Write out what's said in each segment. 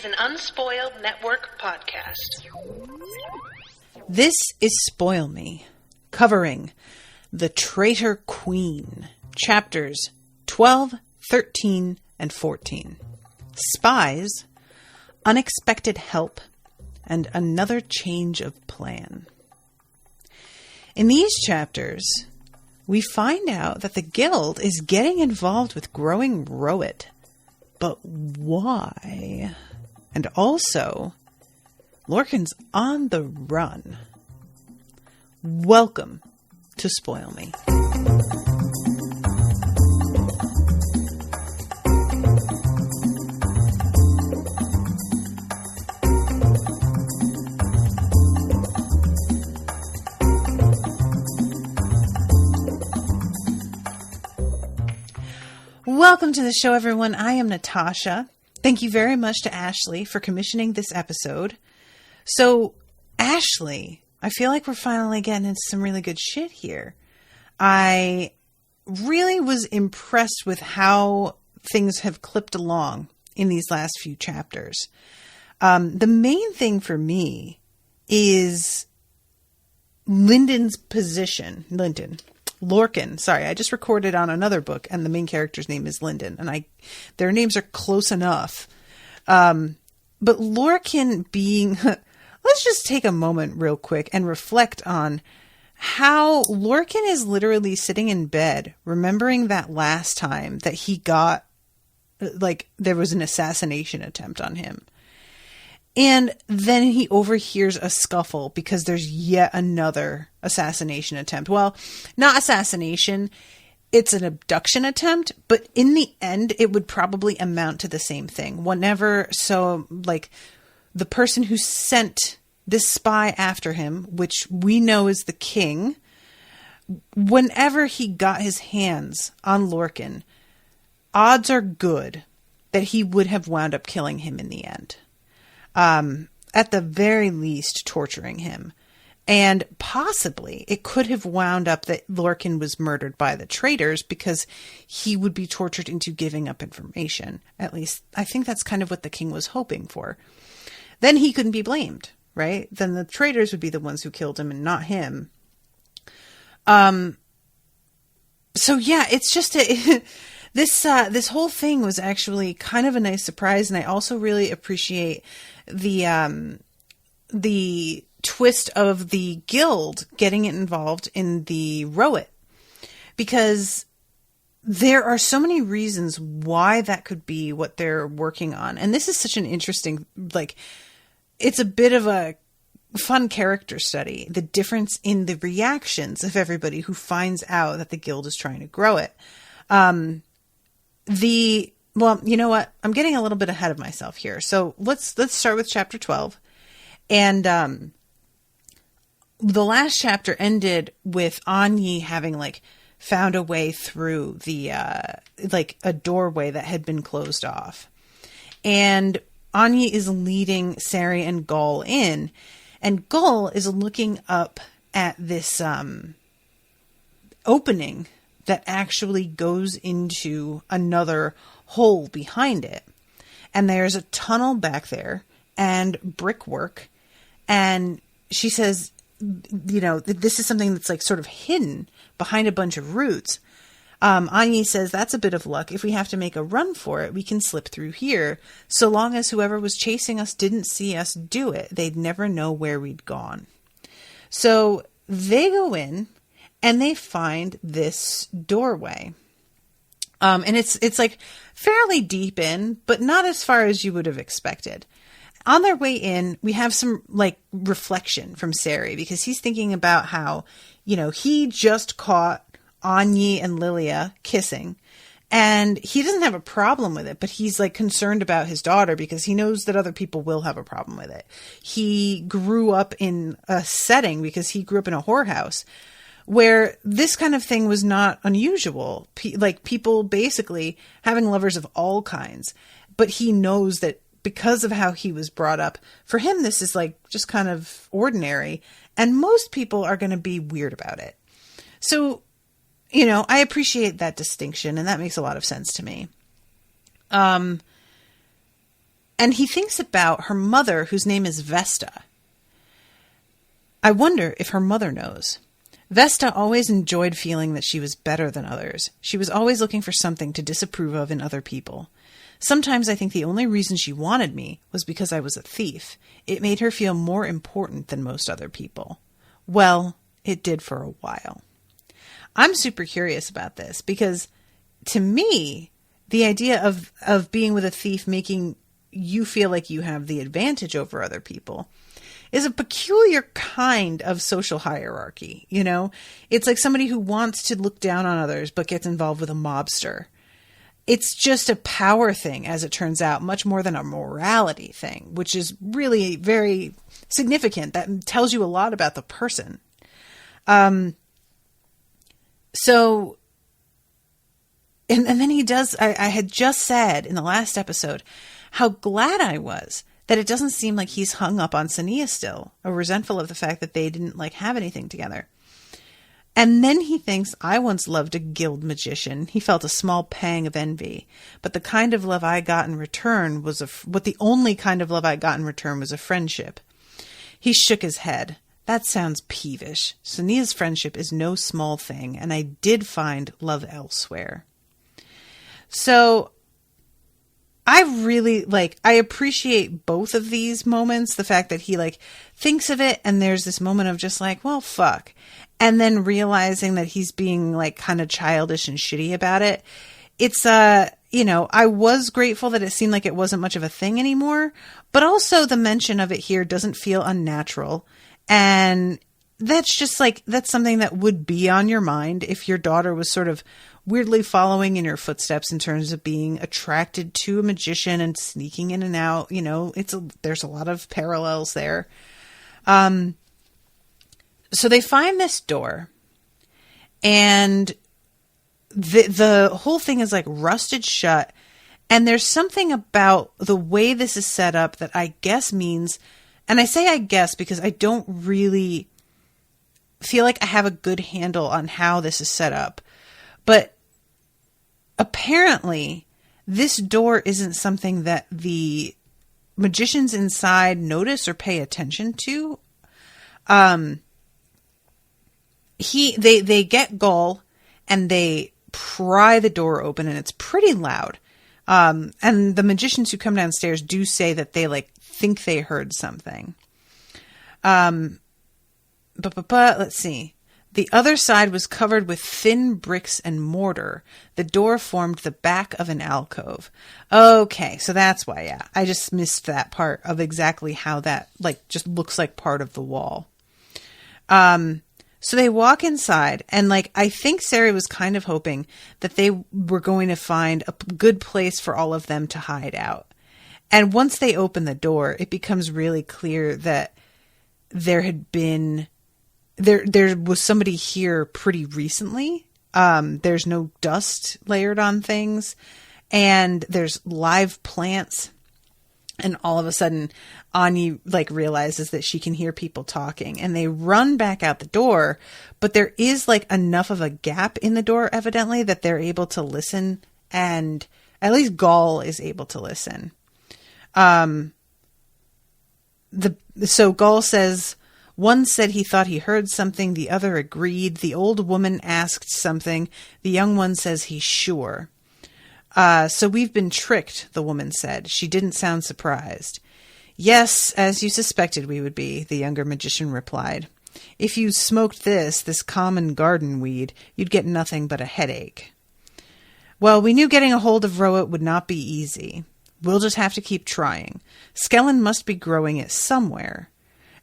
an Unspoiled Network podcast. This is Spoil Me, covering The Traitor Queen, chapters 12, 13, and 14. Spies, Unexpected Help, and Another Change of Plan. In these chapters, we find out that the guild is getting involved with growing rowet. But why? And also, Lorkin's on the run. Welcome to Spoil Me. Welcome to the show, everyone. I am Natasha. Thank you very much to Ashleigh for commissioning this episode. So, Ashleigh, I feel like we're finally getting into some really good shit here. I really was impressed with how things have clipped along in these last few chapters. The main thing for me is Lyndon's position. Lorkin. Sorry, I just recorded on another book, and the main character's name is Lyndon, and their names are close enough. But Lorkin being... Let's just take a moment real quick and reflect on how Lorkin is literally sitting in bed, remembering that last time that he got, there was an assassination attempt on him. And then he overhears a scuffle because there's yet another assassination attempt. Well, not assassination, it's an abduction attempt, but in the end, it would probably amount to the same thing. The person who sent this spy after him, which we know is the king, whenever he got his hands on Lorkin, odds are good that he would have wound up killing him in the end. At the very least, torturing him. And possibly it could have wound up that Lorkin was murdered by the traitors because he would be tortured into giving up information. At least, I think that's kind of what the king was hoping for. Then he couldn't be blamed, right? Then the traitors would be the ones who killed him and not him. So yeah, it's just this whole thing was actually kind of a nice surprise, and I also really appreciate the twist of the guild getting involved in the rowet, because there are so many reasons why that could be what they're working on. And this is such an interesting, it's a bit of a fun character study, the difference in the reactions of everybody who finds out that the guild is trying to grow it. Well, you know what? I'm getting a little bit ahead of myself here. So let's start with chapter 12. And the last chapter ended with Anyi having found a way through the a doorway that had been closed off. And Anyi is leading Sari and Gull in, and Gull is looking up at this opening that actually goes into another hole behind it. And there's a tunnel back there and brickwork. And she says, this is something that's sort of hidden behind a bunch of roots. Anyi says, that's a bit of luck. If we have to make a run for it, we can slip through here. So long as whoever was chasing us didn't see us do it, they'd never know where we'd gone. So they go in, and they find this doorway. And it's fairly deep in, but not as far as you would have expected. On their way in, we have some reflection from Sari, because he's thinking about how, he just caught Anyi and Lilia kissing, and he doesn't have a problem with it, but he's concerned about his daughter because he knows that other people will have a problem with it. He grew up in a setting, because he grew up in a whorehouse, where this kind of thing was not unusual. People basically having lovers of all kinds. But he knows that because of how he was brought up, for him, this is just kind of ordinary. And most people are going to be weird about it. So, I appreciate that distinction, and that makes a lot of sense to me. And he thinks about her mother, whose name is Vesta. I wonder if her mother knows. Vesta always enjoyed feeling that she was better than others. She was always looking for something to disapprove of in other people. Sometimes I think the only reason she wanted me was because I was a thief. It made her feel more important than most other people. Well, it did for a while. I'm super curious about this because, to me, the idea of being with a thief making you feel like you have the advantage over other people is a peculiar kind of social hierarchy. You know, it's like somebody who wants to look down on others but gets involved with a mobster. It's just a power thing, as it turns out, much more than a morality thing, which is really very significant. That tells you a lot about the person. So, and then he does, I had just said in the last episode how glad I was that it doesn't seem like he's hung up on Sonea still, or resentful of the fact that they didn't have anything together. And then he thinks, I once loved a guild magician. He felt a small pang of envy, but the kind of love I got in return was the only kind of love I got in return was a friendship. He shook his head. That sounds peevish. Sonea's friendship is no small thing, and I did find love elsewhere. So I really I appreciate both of these moments. The fact that he thinks of it and there's this moment of just well, fuck. And then realizing that he's being kind of childish and shitty about it. It's, I was grateful that it seemed like it wasn't much of a thing anymore, but also the mention of it here doesn't feel unnatural. And that's just that's something that would be on your mind if your daughter was sort of weirdly following in your footsteps in terms of being attracted to a magician and sneaking in and out. There's a lot of parallels there. So they find this door, and the whole thing is rusted shut. And there's something about the way this is set up that I guess means, and I say I guess because I don't really feel like I have a good handle on how this is set up. But apparently this door isn't something that the magicians inside notice or pay attention to. They get Gull and they pry the door open, and it's pretty loud. And the magicians who come downstairs do say that they think they heard something. But let's see. The other side was covered with thin bricks and mortar. The door formed the back of an alcove. Okay, so that's why, yeah. I just missed that part of exactly how that just looks like part of the wall. So they walk inside, and I think Sarah was kind of hoping that they were going to find a good place for all of them to hide out. And once they open the door, it becomes really clear that there was somebody here pretty recently. There's no dust layered on things, and there's live plants. And all of a sudden, Ani realizes that she can hear people talking, and they run back out the door. But there is enough of a gap in the door, evidently, that they're able to listen, and at least Gull is able to listen. So Gull says, one said he thought he heard something. The other agreed. The old woman asked something. The young one says he's sure. So we've been tricked, the woman said. She didn't sound surprised. Yes, as you suspected we would be, the younger magician replied. If you smoked this common garden weed, you'd get nothing but a headache. Well, we knew getting a hold of Rowett would not be easy. We'll just have to keep trying. Skellen must be growing it somewhere,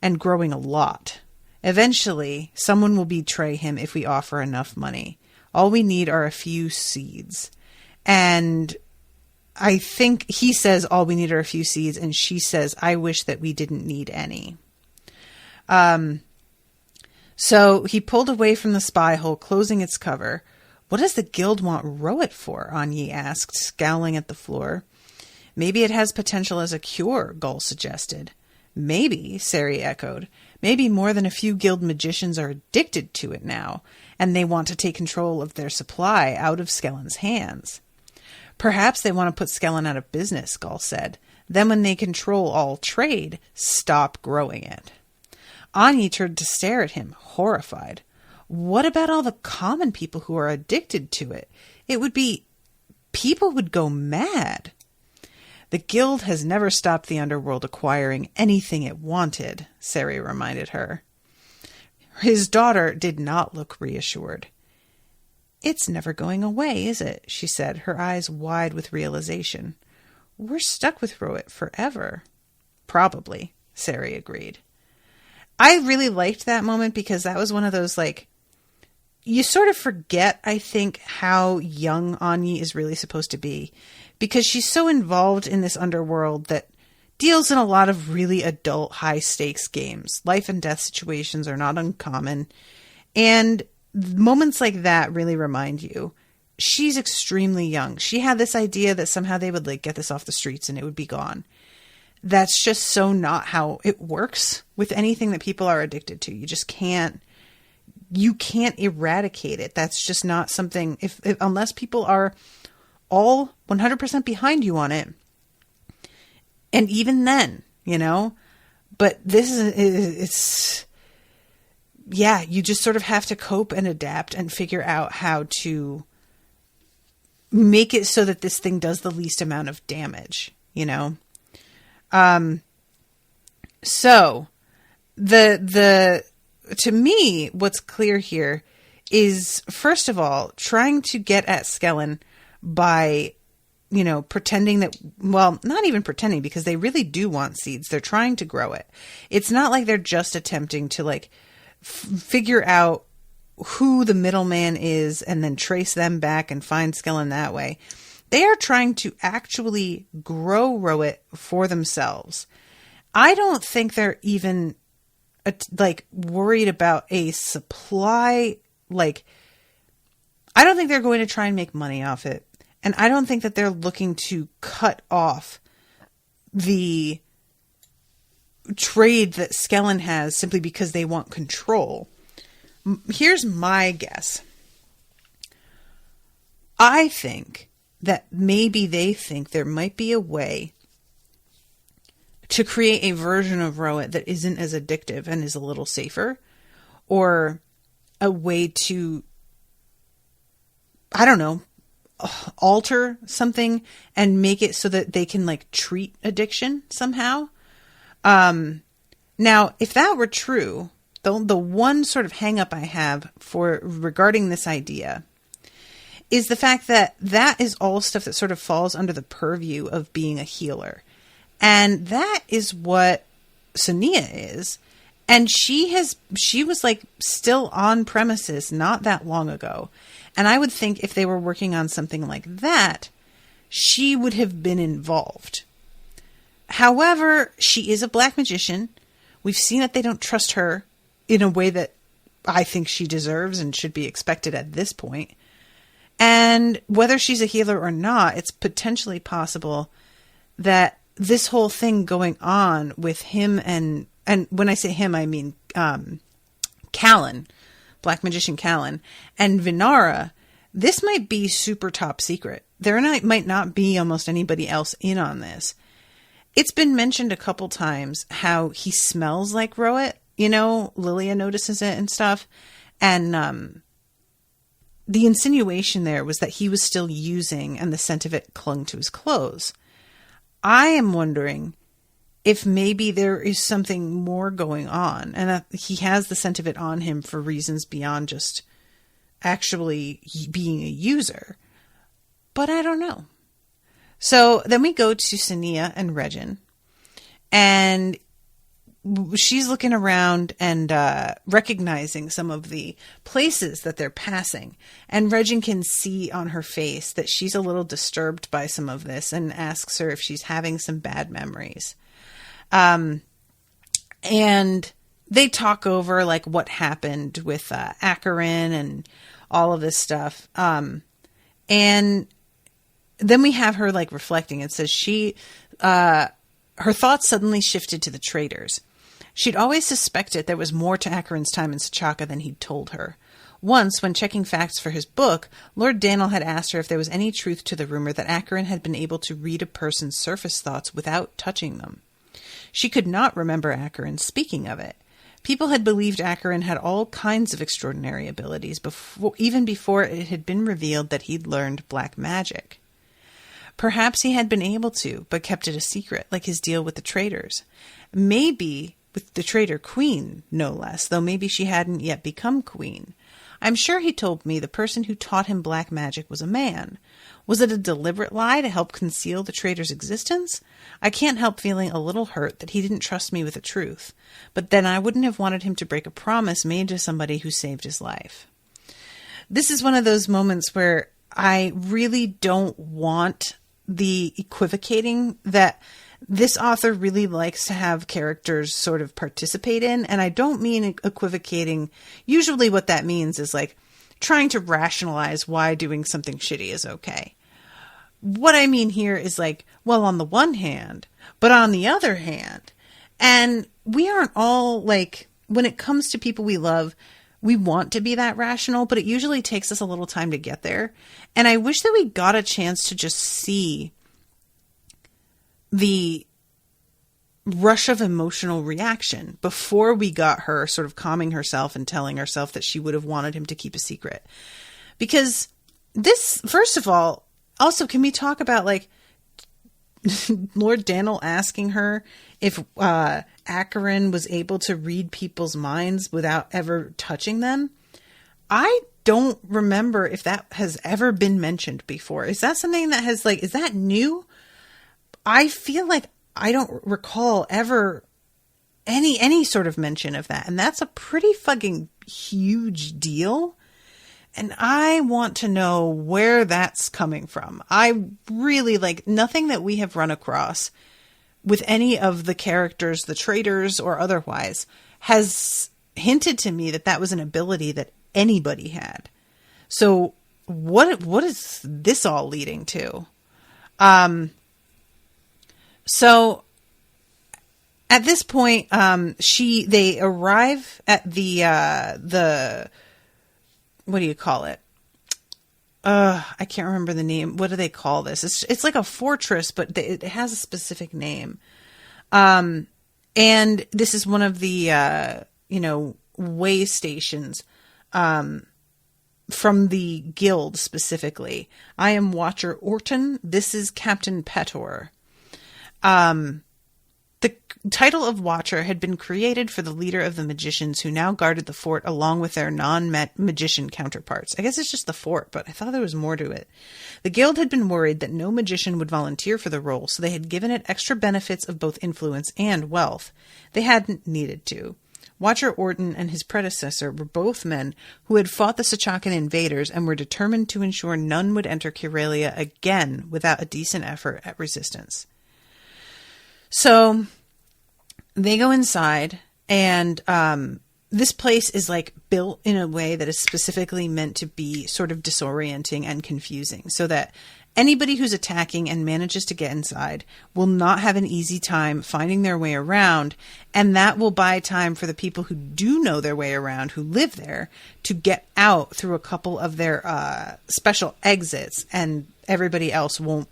and growing a lot. Eventually, someone will betray him if we offer enough money. All we need are a few seeds. And I think he says all we need are a few seeds, and she says, I wish that we didn't need any. So he pulled away from the spy hole, closing its cover. What does the guild want Rowett for? Anyi asked, scowling at the floor. Maybe it has potential as a cure, Gull suggested. Maybe, Sari echoed. Maybe more than a few guild magicians are addicted to it now, and they want to take control of their supply out of Skellen's hands. Perhaps they want to put Skellen out of business, Gall said. Then when they control all trade, stop growing it. Anya turned to stare at him, horrified. What about all the common people who are addicted to it? People would go mad. The guild has never stopped the underworld acquiring anything it wanted, Sari reminded her. His daughter did not look reassured. It's never going away, is it? She said, her eyes wide with realization. We're stuck with Rowett forever. Probably, Sari agreed. I really liked that moment because that was one of those, like, you sort of forget, I think, how young Anya is really supposed to be, because she's so involved in this underworld that deals in a lot of really adult, high-stakes games. Life and death situations are not uncommon, and moments like that really remind you, she's extremely young. She had this idea that somehow they would, like, get this off the streets and it would be gone. That's just so not how it works with anything that people are addicted to. You just can't eradicate it. That's just not something, unless people are all 100% behind you on it. And even then, but this is, you just sort of have to cope and adapt and figure out how to make it so that this thing does the least amount of damage, So to me, what's clear here is, first of all, trying to get at Skellen by, pretending that, well, not even pretending, because they really do want seeds. They're trying to grow it. It's not like they're just attempting to, like, figure out who the middleman is and then trace them back and find Skellen that way. They are trying to actually grow Rowett for themselves. I don't think they're even worried about a supply. I don't think they're going to try and make money off it. And I don't think that they're looking to cut off the trade that Skellen has simply because they want control. Here's my guess. I think that maybe they think there might be a way to create a version of Rowett that isn't as addictive and is a little safer, or a way to, I don't know, alter something and make it so that they can, like, treat addiction somehow. Now, if that were true, the one sort of hang up I have regarding this idea is the fact that is all stuff that sort of falls under the purview of being a healer. And that is what Sonea is. And she was, like, still on premises not that long ago. And I would think if they were working on something like that, she would have been involved. However, she is a black magician. We've seen that they don't trust her in a way that I think she deserves and should be expected at this point. And whether she's a healer or not, it's potentially possible that this whole thing going on with him and when I say him, I mean Callan, Black Magician Callan, and Vinara, this might be super top secret. There might not be almost anybody else in on this. It's been mentioned a couple times how he smells like Rowett. Lilia notices it and stuff. And the insinuation there was that he was still using, and the scent of it clung to his clothes. I am wondering if maybe there is something more going on, and that he has the scent of it on him for reasons beyond just actually being a user. But I don't know. So then we go to Sonea and Regin, and she's looking around and recognizing some of the places that they're passing. And Regin can see on her face that she's a little disturbed by some of this and asks her if she's having some bad memories. And they talk over, like, what happened with Acherin and all of this stuff. And then we have her, like, reflecting. It says her thoughts suddenly shifted to the traitors. She'd always suspected there was more to Acherin's time in S'chaka than he'd told her. Once, when checking facts for his book, Lord Daniel had asked her if there was any truth to the rumor that Acheron had been able to read a person's surface thoughts without touching them. She could not remember Acheron speaking of it. People had believed Acheron had all kinds of extraordinary abilities, even before it had been revealed that he'd learned black magic. Perhaps he had been able to, but kept it a secret, like his deal with the traitors. Maybe with the traitor queen, no less, though maybe she hadn't yet become queen. I'm sure he told me the person who taught him black magic was a man. Was it a deliberate lie to help conceal the traitor's existence? I can't help feeling a little hurt that he didn't trust me with the truth, but then I wouldn't have wanted him to break a promise made to somebody who saved his life. This is one of those moments where I really don't want the equivocating that this author really likes to have characters sort of participate in. And I don't mean equivocating. Usually what that means is like trying to rationalize why doing something shitty is okay. What I mean here is like, well, on the one hand, but on the other hand, and we aren't all like, when it comes to people we love, we want to be that rational, but it usually takes us a little time to get there. And I wish that we got a chance to just see the rush of emotional reaction before we got her sort of calming herself and telling herself that she would have wanted him to keep a secret. Because this, first of all, also, can we talk about like Lord Daniel asking her if Acheron was able to read people's minds without ever touching them? I don't remember if that has ever been mentioned before. Is that something that has like, is that new? I feel like I don't recall ever any sort of mention of that. And that's a pretty fucking huge deal. And I want to know where that's coming from. I really like nothing that we have run across with any of the characters, the traitors or otherwise, has hinted to me that that was an ability that anybody had. So what is this all leading to? So at this point, they arrive at the what do you call it? I can't remember the name. What do they call this? It's like a fortress, but it has a specific name. And this is one of the, way stations, from the guild specifically. I am Watcher Orton. This is Captain Petor. The title of Watcher had been created for the leader of the magicians who now guarded the fort along with their non-magician counterparts. I guess it's just the fort, but I thought there was more to it. The guild had been worried that no magician would volunteer for the role, so they had given it extra benefits of both influence and wealth. They hadn't needed to. Watcher Orton and his predecessor were both men who had fought the Sachakan invaders and were determined to ensure none would enter Kyrelia again without a decent effort at resistance. So they go inside, and this place is like built in a way that is specifically meant to be sort of disorienting and confusing, so that anybody who's attacking and manages to get inside will not have an easy time finding their way around, and that will buy time for the people who do know their way around, who live there, to get out through a couple of their special exits, and everybody else won't,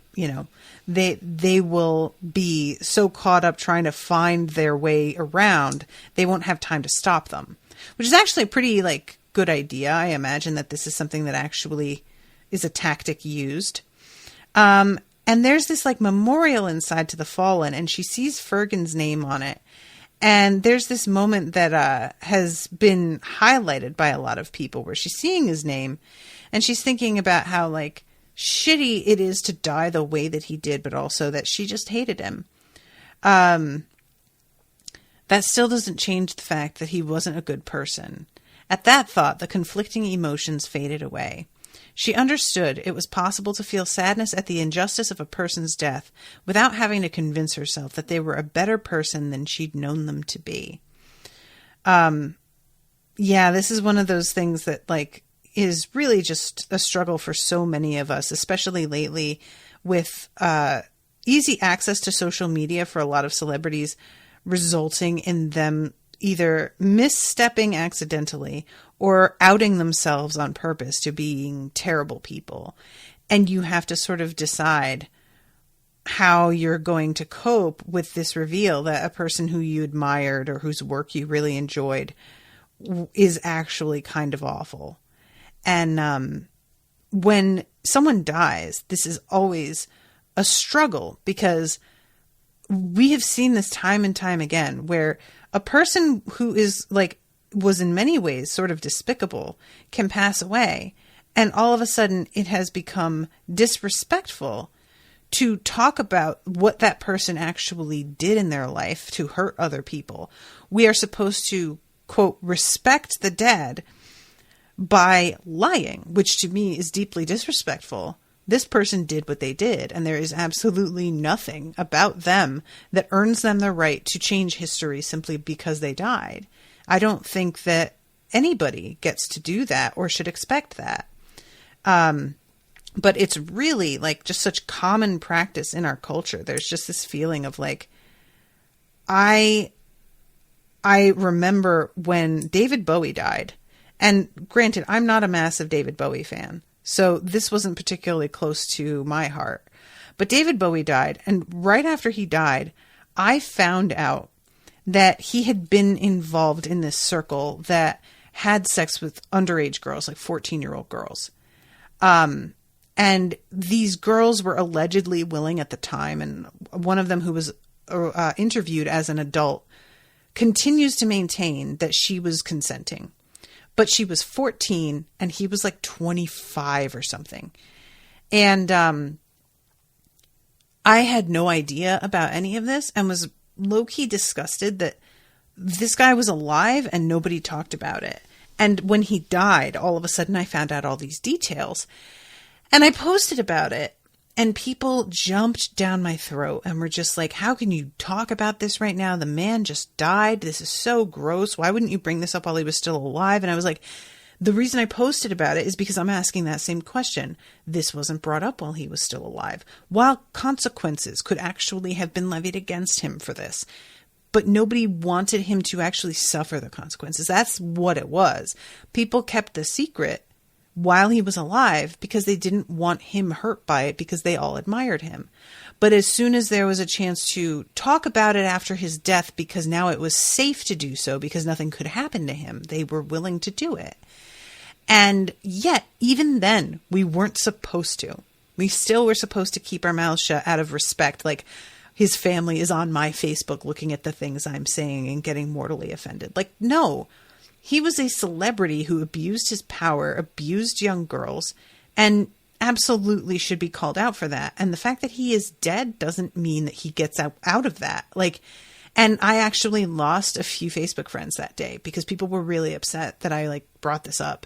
they will be so caught up trying to find their way around, they won't have time to stop them, which is actually a pretty good idea. I imagine that this is something that actually is a tactic used. And there's this memorial inside to the fallen, and she sees Fergin's name on it. And there's this moment that has been highlighted by a lot of people where she's seeing his name and she's thinking about how shitty it is to die the way that he did, but also that she just hated him. That still doesn't change the fact that he wasn't a good person. At that thought, the conflicting emotions faded away. She understood it was possible to feel sadness at the injustice of a person's death without having to convince herself that they were a better person than she'd known them to be. This is one of those things that is really just a struggle for so many of us, especially lately with easy access to social media for a lot of celebrities, resulting in them either misstepping accidentally or outing themselves on purpose to being terrible people. And you have to sort of decide how you're going to cope with this reveal that a person who you admired or whose work you really enjoyed is actually kind of awful. And when someone dies, this is always a struggle, because we have seen this time and time again, where a person who is like, was in many ways sort of despicable can pass away. And all of a sudden it has become disrespectful to talk about what that person actually did in their life to hurt other people. We are supposed to, quote, respect the dead by lying, which to me is deeply disrespectful. This person did what they did, and there is absolutely nothing about them that earns them the right to change history simply because they died. I don't think that anybody gets to do that or should expect that. But it's really like just such common practice in our culture. There's just this feeling of like, I remember when David Bowie died, and granted, I'm not a massive David Bowie fan, so this wasn't particularly close to my heart. But David Bowie died, and right after he died, I found out that he had been involved in this circle that had sex with underage girls, like 14-year-old girls. And these girls were allegedly willing at the time, and one of them, who was interviewed as an adult, continues to maintain that she was consenting. But she was 14 and he was like 25 or something. And I had no idea about any of this and was low-key disgusted that this guy was alive and nobody talked about it. And when he died, all of a sudden I found out all these details. And I posted about it, and people jumped down my throat and were just like, how can you talk about this right now? The man just died. This is so gross. Why wouldn't you bring this up while he was still alive? And I was like, the reason I posted about it is because I'm asking that same question. This wasn't brought up while he was still alive, while consequences could actually have been levied against him for this. But nobody wanted him to actually suffer the consequences. That's what it was. People kept the secret while he was alive because they didn't want him hurt by it, because they all admired him. But as soon as there was a chance to talk about it after his death, because now it was safe to do so because nothing could happen to him, they were willing to do it. And yet, even then, we weren't supposed to. We still were supposed to keep our mouths shut out of respect. Like, his family is on my Facebook looking at the things I'm saying and getting mortally offended. Like, no. He was a celebrity who abused his power, abused young girls, and absolutely should be called out for that. And the fact that he is dead doesn't mean that he gets out of that. Like, and I actually lost a few Facebook friends that day because people were really upset that I brought this up.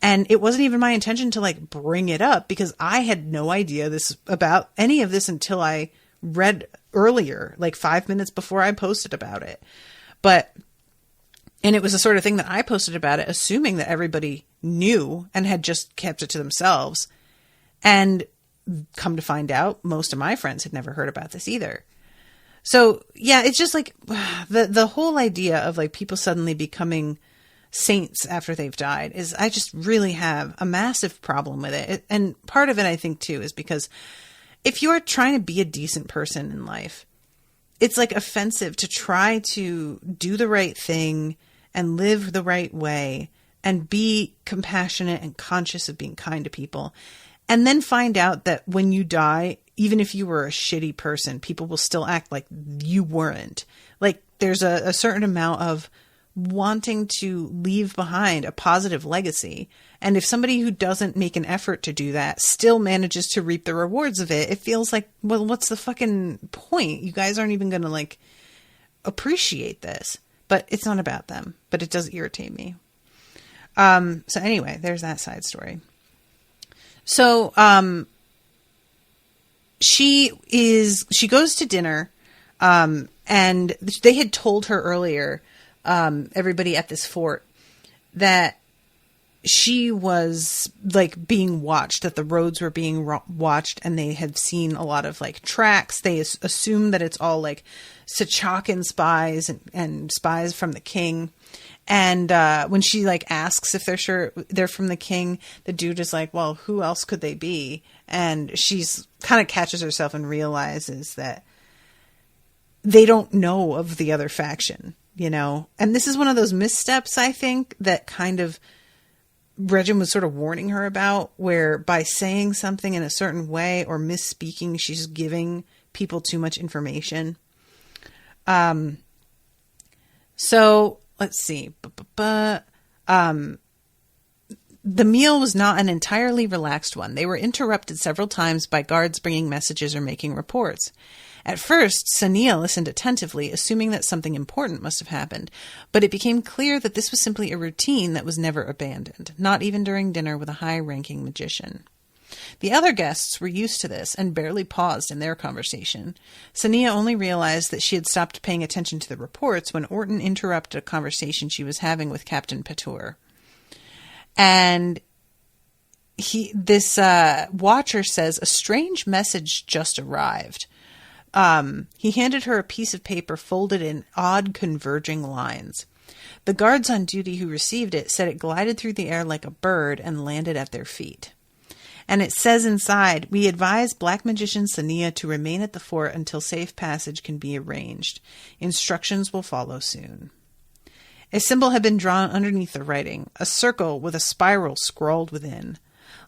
And it wasn't even my intention to bring it up, because I had no idea about any of this until I read earlier, 5 minutes before I posted about it. And it was the sort of thing that I posted about it, assuming that everybody knew and had just kept it to themselves. And come to find out, most of my friends had never heard about this either. So yeah, it's just the whole idea of people suddenly becoming saints after they've died is, I just really have a massive problem with it. And part of it, I think too, is because if you're trying to be a decent person in life, it's offensive to try to do the right thing and live the right way and be compassionate and conscious of being kind to people, and then find out that when you die, even if you were a shitty person, people will still act like you weren't. There's a certain amount of wanting to leave behind a positive legacy. And if somebody who doesn't make an effort to do that still manages to reap the rewards of it, it feels like, well, what's the fucking point? You guys aren't even going to appreciate this. But it's not about them, but it does irritate me. So anyway, there's that side story. So, she goes to dinner, and they had told her earlier, everybody at this fort, that she was being watched, that the roads were being watched, and they had seen a lot of tracks. They assume that it's all Sachakan spies and spies from the king. And when she like asks if they're sure they're from the king, the dude is like, well, who else could they be? And she's kind of catches herself and realizes that they don't know of the other faction, you know? And this is one of those missteps, I think, that kind of Regin was sort of warning her about, where by saying something in a certain way or misspeaking, she's giving people too much information. So let's see. The meal was not an entirely relaxed one. They were interrupted several times by guards bringing messages or making reports. At first, Sonea listened attentively, assuming that something important must have happened, but it became clear that this was simply a routine that was never abandoned, not even during dinner with a high-ranking magician. The other guests were used to this and barely paused in their conversation. Sonea only realized that she had stopped paying attention to the reports when Orton interrupted a conversation she was having with Captain Patour. And this watcher says, a strange message just arrived. He handed her a piece of paper folded in odd converging lines. The guards on duty who received it said it glided through the air like a bird and landed at their feet. And it says inside, we advise Black Magician Sonea to remain at the fort until safe passage can be arranged. Instructions will follow soon. A symbol had been drawn underneath the writing, a circle with a spiral scrawled within.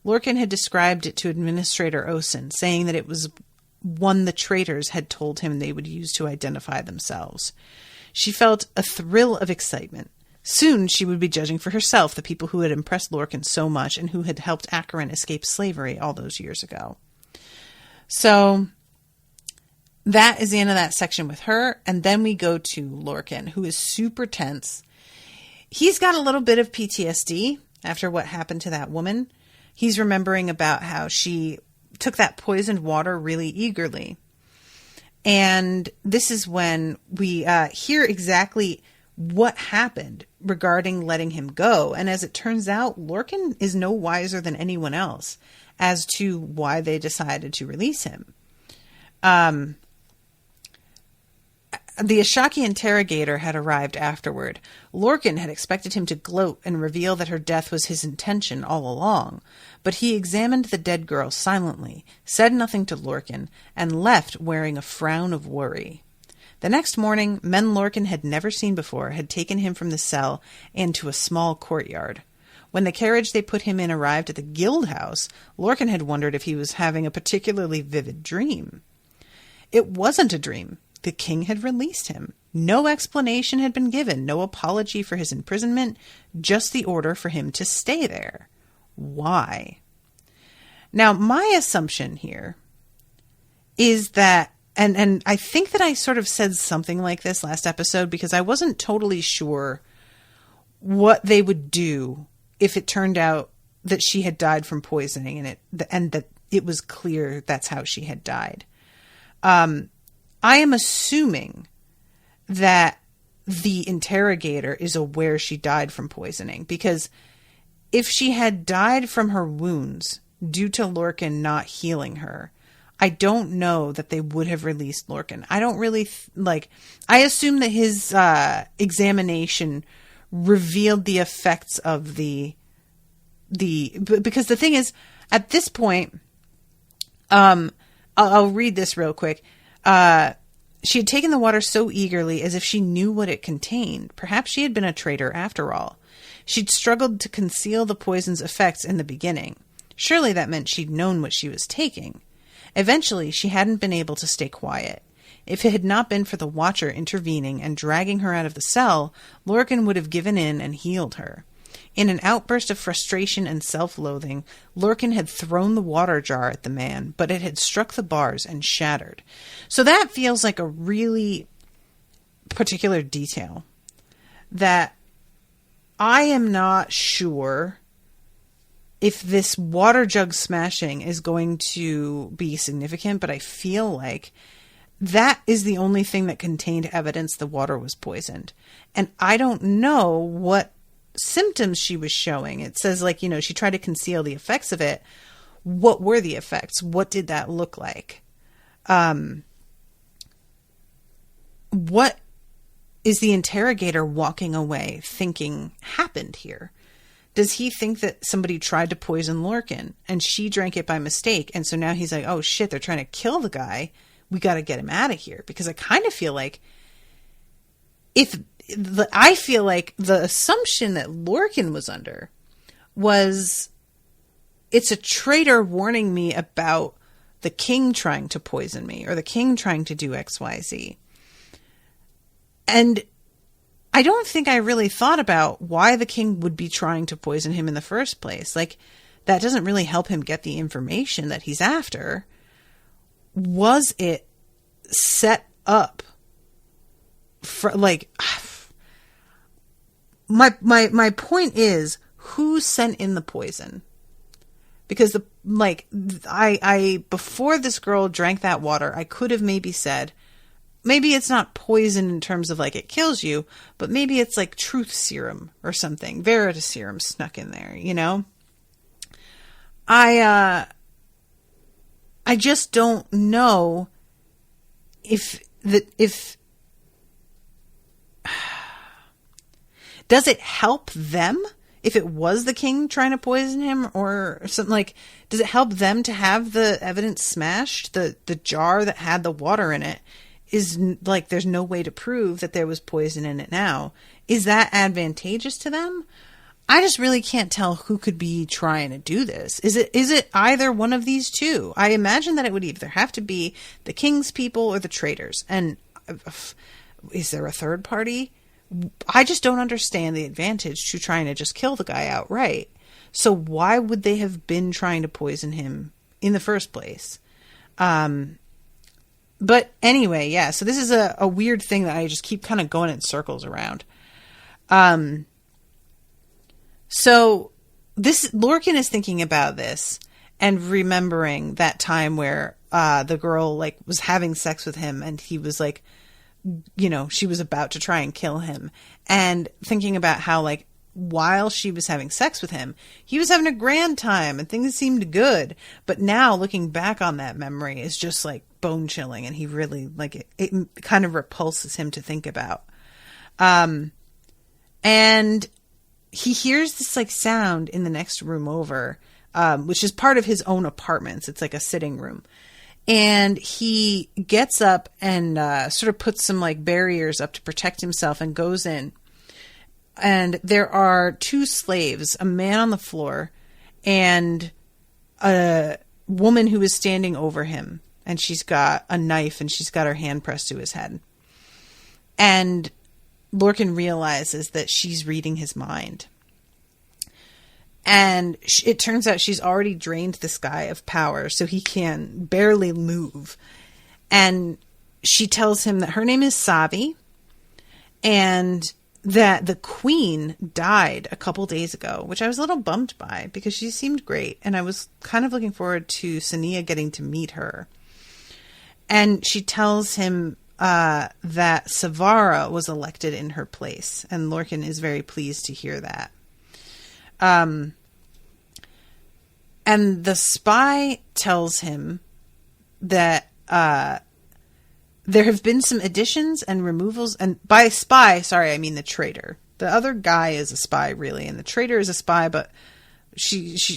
Lorkin had described it to Administrator Osen, saying that it was one the traitors had told him they would use to identify themselves. She felt a thrill of excitement. Soon she would be judging for herself the people who had impressed Lorkin so much and who had helped Acheron escape slavery all those years ago. So that is the end of that section with her. And then we go to Lorkin, who is super tense. He's got a little bit of PTSD after what happened to that woman. He's remembering about how she took that poisoned water really eagerly. And this is when we hear exactly what happened regarding letting him go. And as it turns out, Lorkin is no wiser than anyone else as to why they decided to release him. The Ashaki interrogator had arrived afterward. Lorkin had expected him to gloat and reveal that her death was his intention all along, but he examined the dead girl silently, said nothing to Lorkin, and left wearing a frown of worry. The next morning, men Lorkin had never seen before had taken him from the cell and to a small courtyard. When the carriage they put him in arrived at the guild house, Lorkin had wondered if he was having a particularly vivid dream. It wasn't a dream. The king had released him. No explanation had been given, no apology for his imprisonment, just the order for him to stay there. Why? Now, my assumption here is that, and I think that I sort of said something like this last episode because I wasn't totally sure what they would do if it turned out that she had died from poisoning and that it was clear that's how she had died. I am assuming that the interrogator is aware she died from poisoning, because if she had died from her wounds due to Lorkin not healing her, I don't know that they would have released Lorkin. I don't really I assume that his examination revealed the effects of because the thing is, at this point, I'll read this real quick. She had taken the water so eagerly as if she knew what it contained. Perhaps she had been a traitor after all. She'd struggled to conceal the poison's effects in the beginning. Surely that meant she'd known what she was taking. Eventually, she hadn't been able to stay quiet. If it had not been for the Watcher intervening and dragging her out of the cell, Lorkin would have given in and healed her. In an outburst of frustration and self-loathing, Lorkin had thrown the water jar at the man, but it had struck the bars and shattered. So that feels like a really particular detail that I am not sure if this water jug smashing is going to be significant, but I feel like that is the only thing that contained evidence the water was poisoned. And I don't know what symptoms she was showing. It says, she tried to conceal the effects of it. What were the effects? What did that look like? What is the interrogator walking away thinking happened here? Does he think that somebody tried to poison Lorkin and she drank it by mistake? And so now he's like, oh shit, they're trying to kill the guy. We got to get him out of here. Because I kind of feel like I feel like the assumption that Lorkin was under was it's a traitor warning me about the king trying to poison me or the king trying to do XYZ. And I don't think I really thought about why the king would be trying to poison him in the first place. Like, that doesn't really help him get the information that he's after. Was it set up for, like, my point is, who sent in the poison? Because I before this girl drank that water, I could have maybe said, maybe it's not poison in terms of like it kills you, but maybe it's like truth serum or something. Veritas serum snuck in there, you know? I just don't know if does it help them if it was the king trying to poison him or something? Like, does it help them to have the evidence smashed? The jar that had the water in it is like, there's no way to prove that there was poison in it now. Is that advantageous to them? I just really can't tell who could be trying to do this. Is it either one of these two? I imagine that it would either have to be the king's people or the traitors. And is there a third party? I just don't understand the advantage to trying to just kill the guy outright. So why would they have been trying to poison him in the first place? But anyway, yeah, so this is a weird thing that I just keep kind of going in circles around. So this Lorkin is thinking about this and remembering that time where the girl like was having sex with him and he was like, you know, she was about to try and kill him, and thinking about how like while she was having sex with him, he was having a grand time and things seemed good. But now looking back on that memory is just like bone chilling, and he really like it kind of repulses him to think about. And he hears this like sound in the next room over, which is part of his own apartments. It's like a sitting room. And he gets up and sort of puts some like barriers up to protect himself and goes in. And there are two slaves, a man on the floor and a woman who is standing over him. And she's got a knife and she's got her hand pressed to his head. And Lorkin realizes that she's reading his mind. And it turns out she's already drained this guy of power, so he can barely move. And she tells him that her name is Savi, and that the queen died a couple days ago, which I was a little bummed by because she seemed great, and I was kind of looking forward to Sonea getting to meet her. And she tells him that Savara was elected in her place, and Lorkin is very pleased to hear that. And the spy tells him that there have been some additions and removals, and by spy, sorry, I mean the traitor. The other guy is a spy, really, and the traitor is a spy, but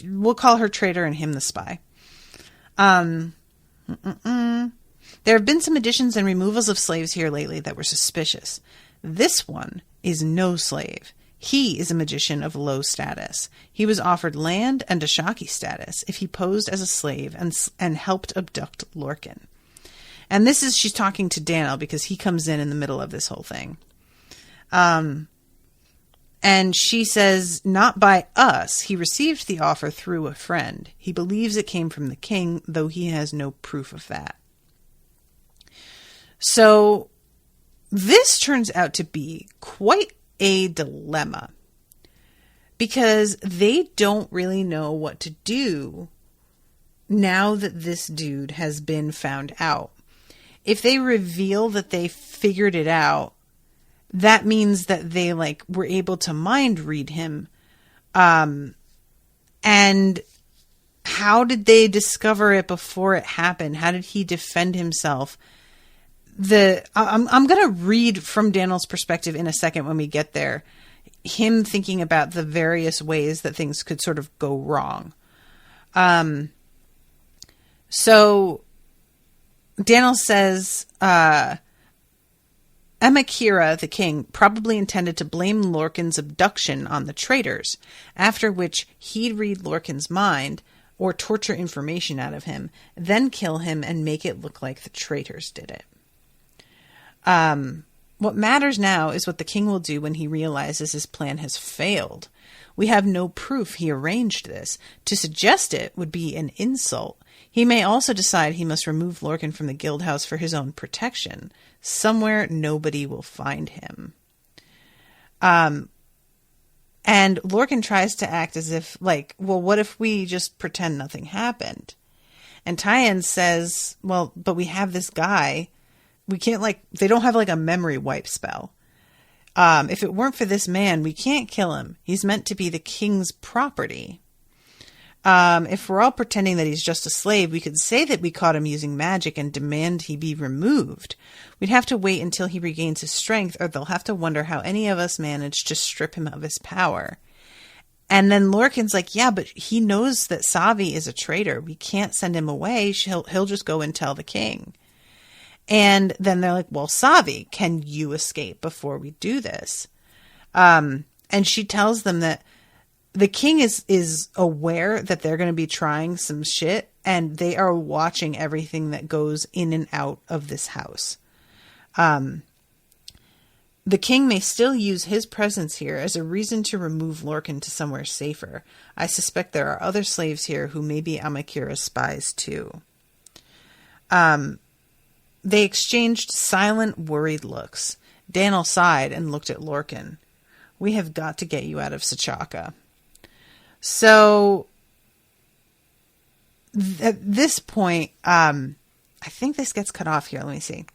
we'll call her traitor and him the spy. There have been some additions and removals of slaves here lately that were suspicious. This one is no slave. He is a magician of low status. He was offered land and Ashaki status if he posed as a slave and helped abduct Lorkin. And she's talking to Daniel because he comes in the middle of this whole thing. And she says, not by us. He received the offer through a friend. He believes it came from the king, though he has no proof of that. So this turns out to be quite a dilemma because they don't really know what to do now that this dude has been found out. If they reveal that they figured it out, that means that they like were able to mind read him. And how did they discover it before it happened? How did he defend himself? I'm going to read from Daniel's perspective in a second when we get there, him thinking about the various ways that things could sort of go wrong. So Daniel says, Amakira, the king, probably intended to blame Lorkin's abduction on the traitors, after which he'd read Lorkin's mind or torture information out of him, then kill him and make it look like the traitors did it. What matters now is what the king will do when he realizes his plan has failed. We have no proof he arranged this. To suggest it would be an insult. He may also decide he must remove Lorkin from the guild house for his own protection. Somewhere nobody will find him. And Lorkin tries to act as if, like, well, what if we just pretend nothing happened? And Tyen says, well, but we have this guy. We can't, like, they don't have, like, a memory wipe spell. If it weren't for this man, we can't kill him. He's meant to be the king's property. If we're all pretending that he's just a slave, we could say that we caught him using magic and demand he be removed. We'd have to wait until he regains his strength, or they'll have to wonder how any of us managed to strip him of his power. And then Lorkin's like, yeah, but he knows that Savi is a traitor. We can't send him away. He'll just go and tell the king. And then they're like, well, Savi, can you escape before we do this? And she tells them that the king is aware that they're going to be trying some shit, and they are watching everything that goes in and out of this house. The king may still use his presence here as a reason to remove Lorkin to somewhere safer. I suspect there are other slaves here who may be Amakira's spies too. They exchanged silent, worried looks. Daniel sighed and looked at Lorkin. We have got to get you out of Sachaka. So, at this point, I think this gets cut off here. Let me see.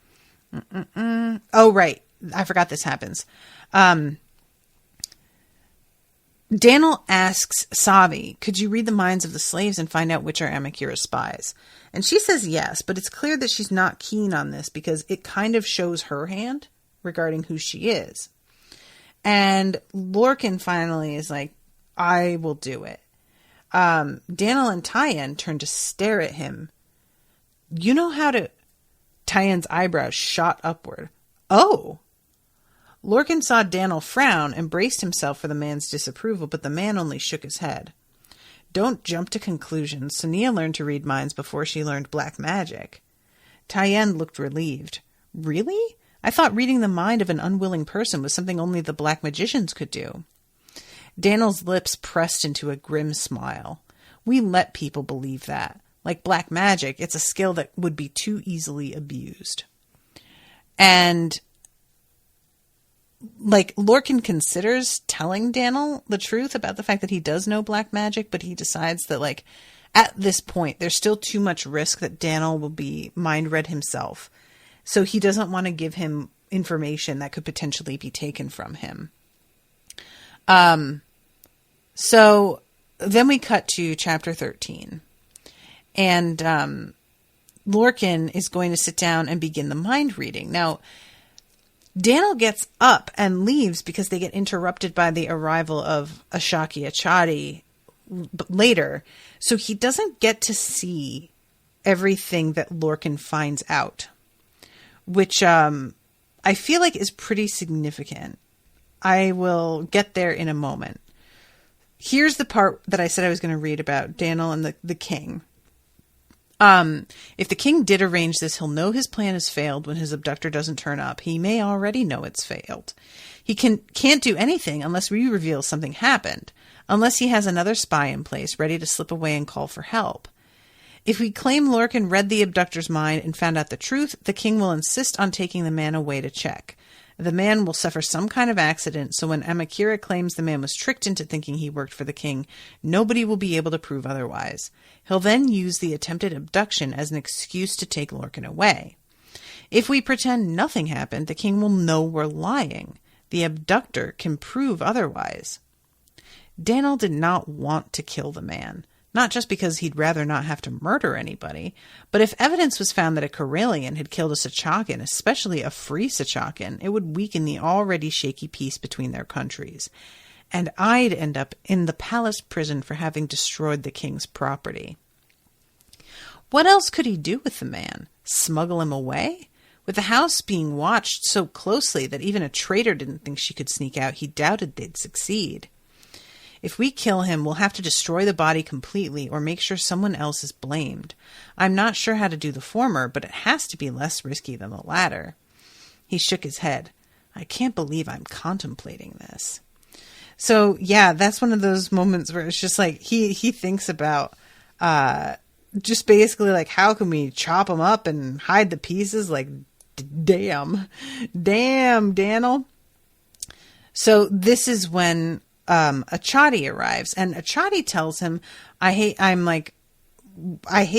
Oh, right. I forgot this happens. Daniel asks Savi, could you read the minds of the slaves and find out which are Amakira's spies? And she says yes, but it's clear that she's not keen on this because it kind of shows her hand regarding who she is. And Lorkin finally is like, I will do it. Daniel and Tyen turn to stare at him. You know how to... Tyen's eyebrows shot upward. Oh! Lorkin saw Daniel frown and braced himself for the man's disapproval, but the man only shook his head. Don't jump to conclusions. Sonea learned to read minds before she learned black magic. Tyen looked relieved. Really? I thought reading the mind of an unwilling person was something only the black magicians could do. Daniel's lips pressed into a grim smile. We let people believe that. Like black magic, it's a skill that would be too easily abused. And, like, Lorkin considers telling Daniel the truth about the fact that he does know black magic, but he decides that, like, at this point, there's still too much risk that Daniel will be mind-read himself. So he doesn't want to give him information that could potentially be taken from him. So then we cut to chapter 13. And Lorkin is going to sit down and begin the mind reading. Now, Daniel gets up and leaves because they get interrupted by the arrival of Ashaki Achati later. So he doesn't get to see everything that Lorkin finds out, which I feel like is pretty significant. I will get there in a moment. Here's the part that I said I was going to read about Daniel and the king. If the king did arrange this, he'll know his plan has failed when his abductor doesn't turn up. He may already know it's failed. He can't do anything unless we reveal something happened, unless he has another spy in place ready to slip away and call for help. If we claim Lorkin read the abductor's mind and found out the truth, the king will insist on taking the man away to check. The man will suffer some kind of accident, so when Amakira claims the man was tricked into thinking he worked for the king, nobody will be able to prove otherwise. He'll then use the attempted abduction as an excuse to take Lorkin away. If we pretend nothing happened, the king will know we're lying. The abductor can prove otherwise. Daniel did not want to kill the man. not just because he'd rather not have to murder anybody, but if evidence was found that a Karelian had killed a Sachakan, especially a free Sachakan, it would weaken the already shaky peace between their countries. And I'd end up in the palace prison for having destroyed the king's property. What else could he do with the man? Smuggle him away? With the house being watched so closely that even a traitor didn't think she could sneak out, he doubted they'd succeed. If we kill him, we'll have to destroy the body completely or make sure someone else is blamed. I'm not sure how to do the former, but it has to be less risky than the latter. He shook his head. I can't believe I'm contemplating this. So, yeah, that's one of those moments where it's just like he thinks about just basically like, how can we chop him up and hide the pieces? Like, damn, Daniel. So this is when Achati arrives, and Achati tells him, I hate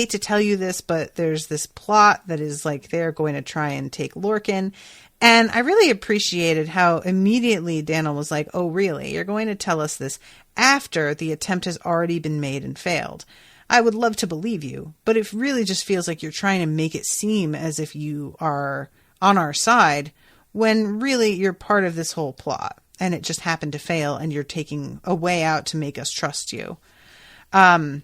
to tell you this, but there's this plot that is like they're going to try and take Lorkin. And I really appreciated how immediately Daniel was like, oh, really? You're going to tell us this after the attempt has already been made and failed. I would love to believe you, but it really just feels like you're trying to make it seem as if you are on our side when really you're part of this whole plot. And it just happened to fail, and you're taking a way out to make us trust you. And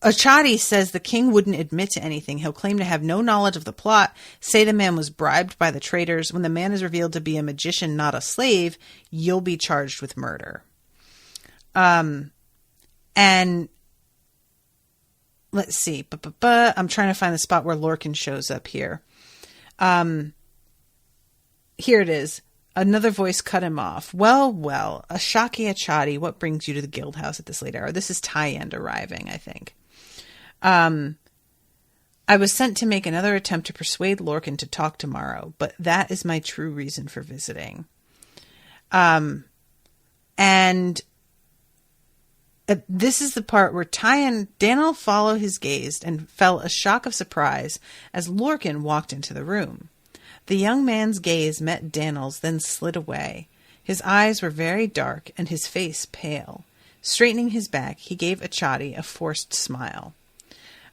Achati says the king wouldn't admit to anything. He'll claim to have no knowledge of the plot, say the man was bribed by the traitors. When the man is revealed to be a magician, not a slave, you'll be charged with murder. And let's see. I'm trying to find the spot where Lorkin shows up here. Here it is. Another voice cut him off. Well, Ashaki Achati, what brings you to the guild house at this late hour? This is Tyend arriving, I think. I was sent to make another attempt to persuade Lorkin to talk tomorrow, but that is my true reason for visiting. And this is the part where Daniel followed his gaze and felt a shock of surprise as Lorkin walked into the room. The young man's gaze met Daniel's, then slid away. His eyes were very dark and his face pale. Straightening his back, he gave Achati a forced smile.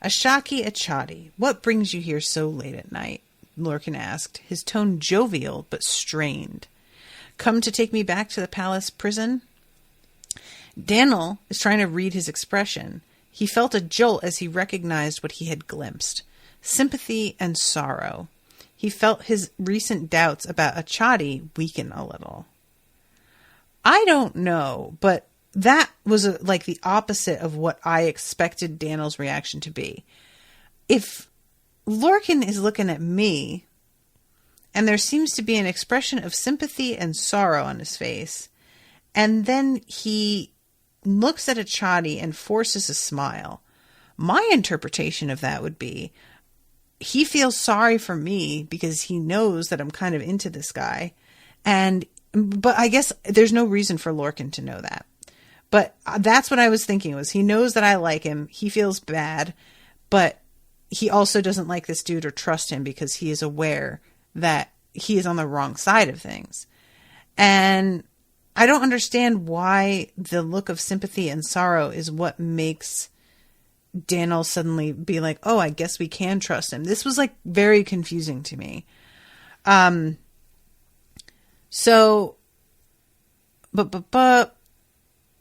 Ashaki Achati, what brings you here so late at night? Lorkin asked, his tone jovial but strained. Come to take me back to the palace prison? Daniel is trying to read his expression. He felt a jolt as he recognized what he had glimpsed. Sympathy and sorrow. He felt his recent doubts about Achati weaken a little. I don't know, but that was like the opposite of what I expected Daniel's reaction to be. If Lorkin is looking at me, and there seems to be an expression of sympathy and sorrow on his face, and then he looks at Achati and forces a smile, my interpretation of that would be, he feels sorry for me because he knows that I'm kind of into this guy. But I guess there's no reason for Lorkin to know that. But that's what I was thinking, was he knows that I like him. He feels bad, but he also doesn't like this dude or trust him because he is aware that he is on the wrong side of things. And I don't understand why the look of sympathy and sorrow is what makes Daniel suddenly be like, oh, I guess we can trust him. This was like very confusing to me. But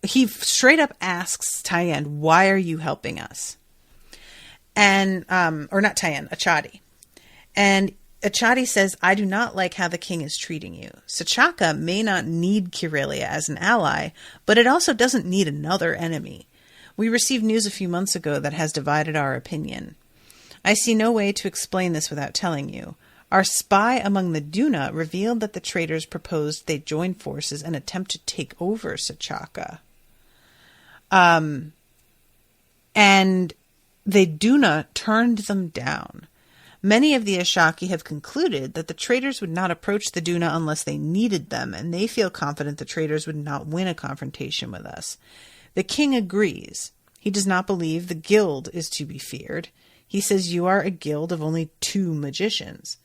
he straight up asks Tyend, why are you helping us? And, or not Tyend, Achati. And Achati says, I do not like how the king is treating you. Sachaka may not need Karelia as an ally, but it also doesn't need another enemy. We received news a few months ago that has divided our opinion. I see no way to explain this without telling you. Our spy among the Duna revealed that the traitors proposed they join forces and attempt to take over Sachaka. And the Duna turned them down. Many of the Ashaki have concluded that the traitors would not approach the Duna unless they needed them, and they feel confident the traitors would not win a confrontation with us. The king agrees. He does not believe the guild is to be feared. He says you are a guild of only 2 magicians.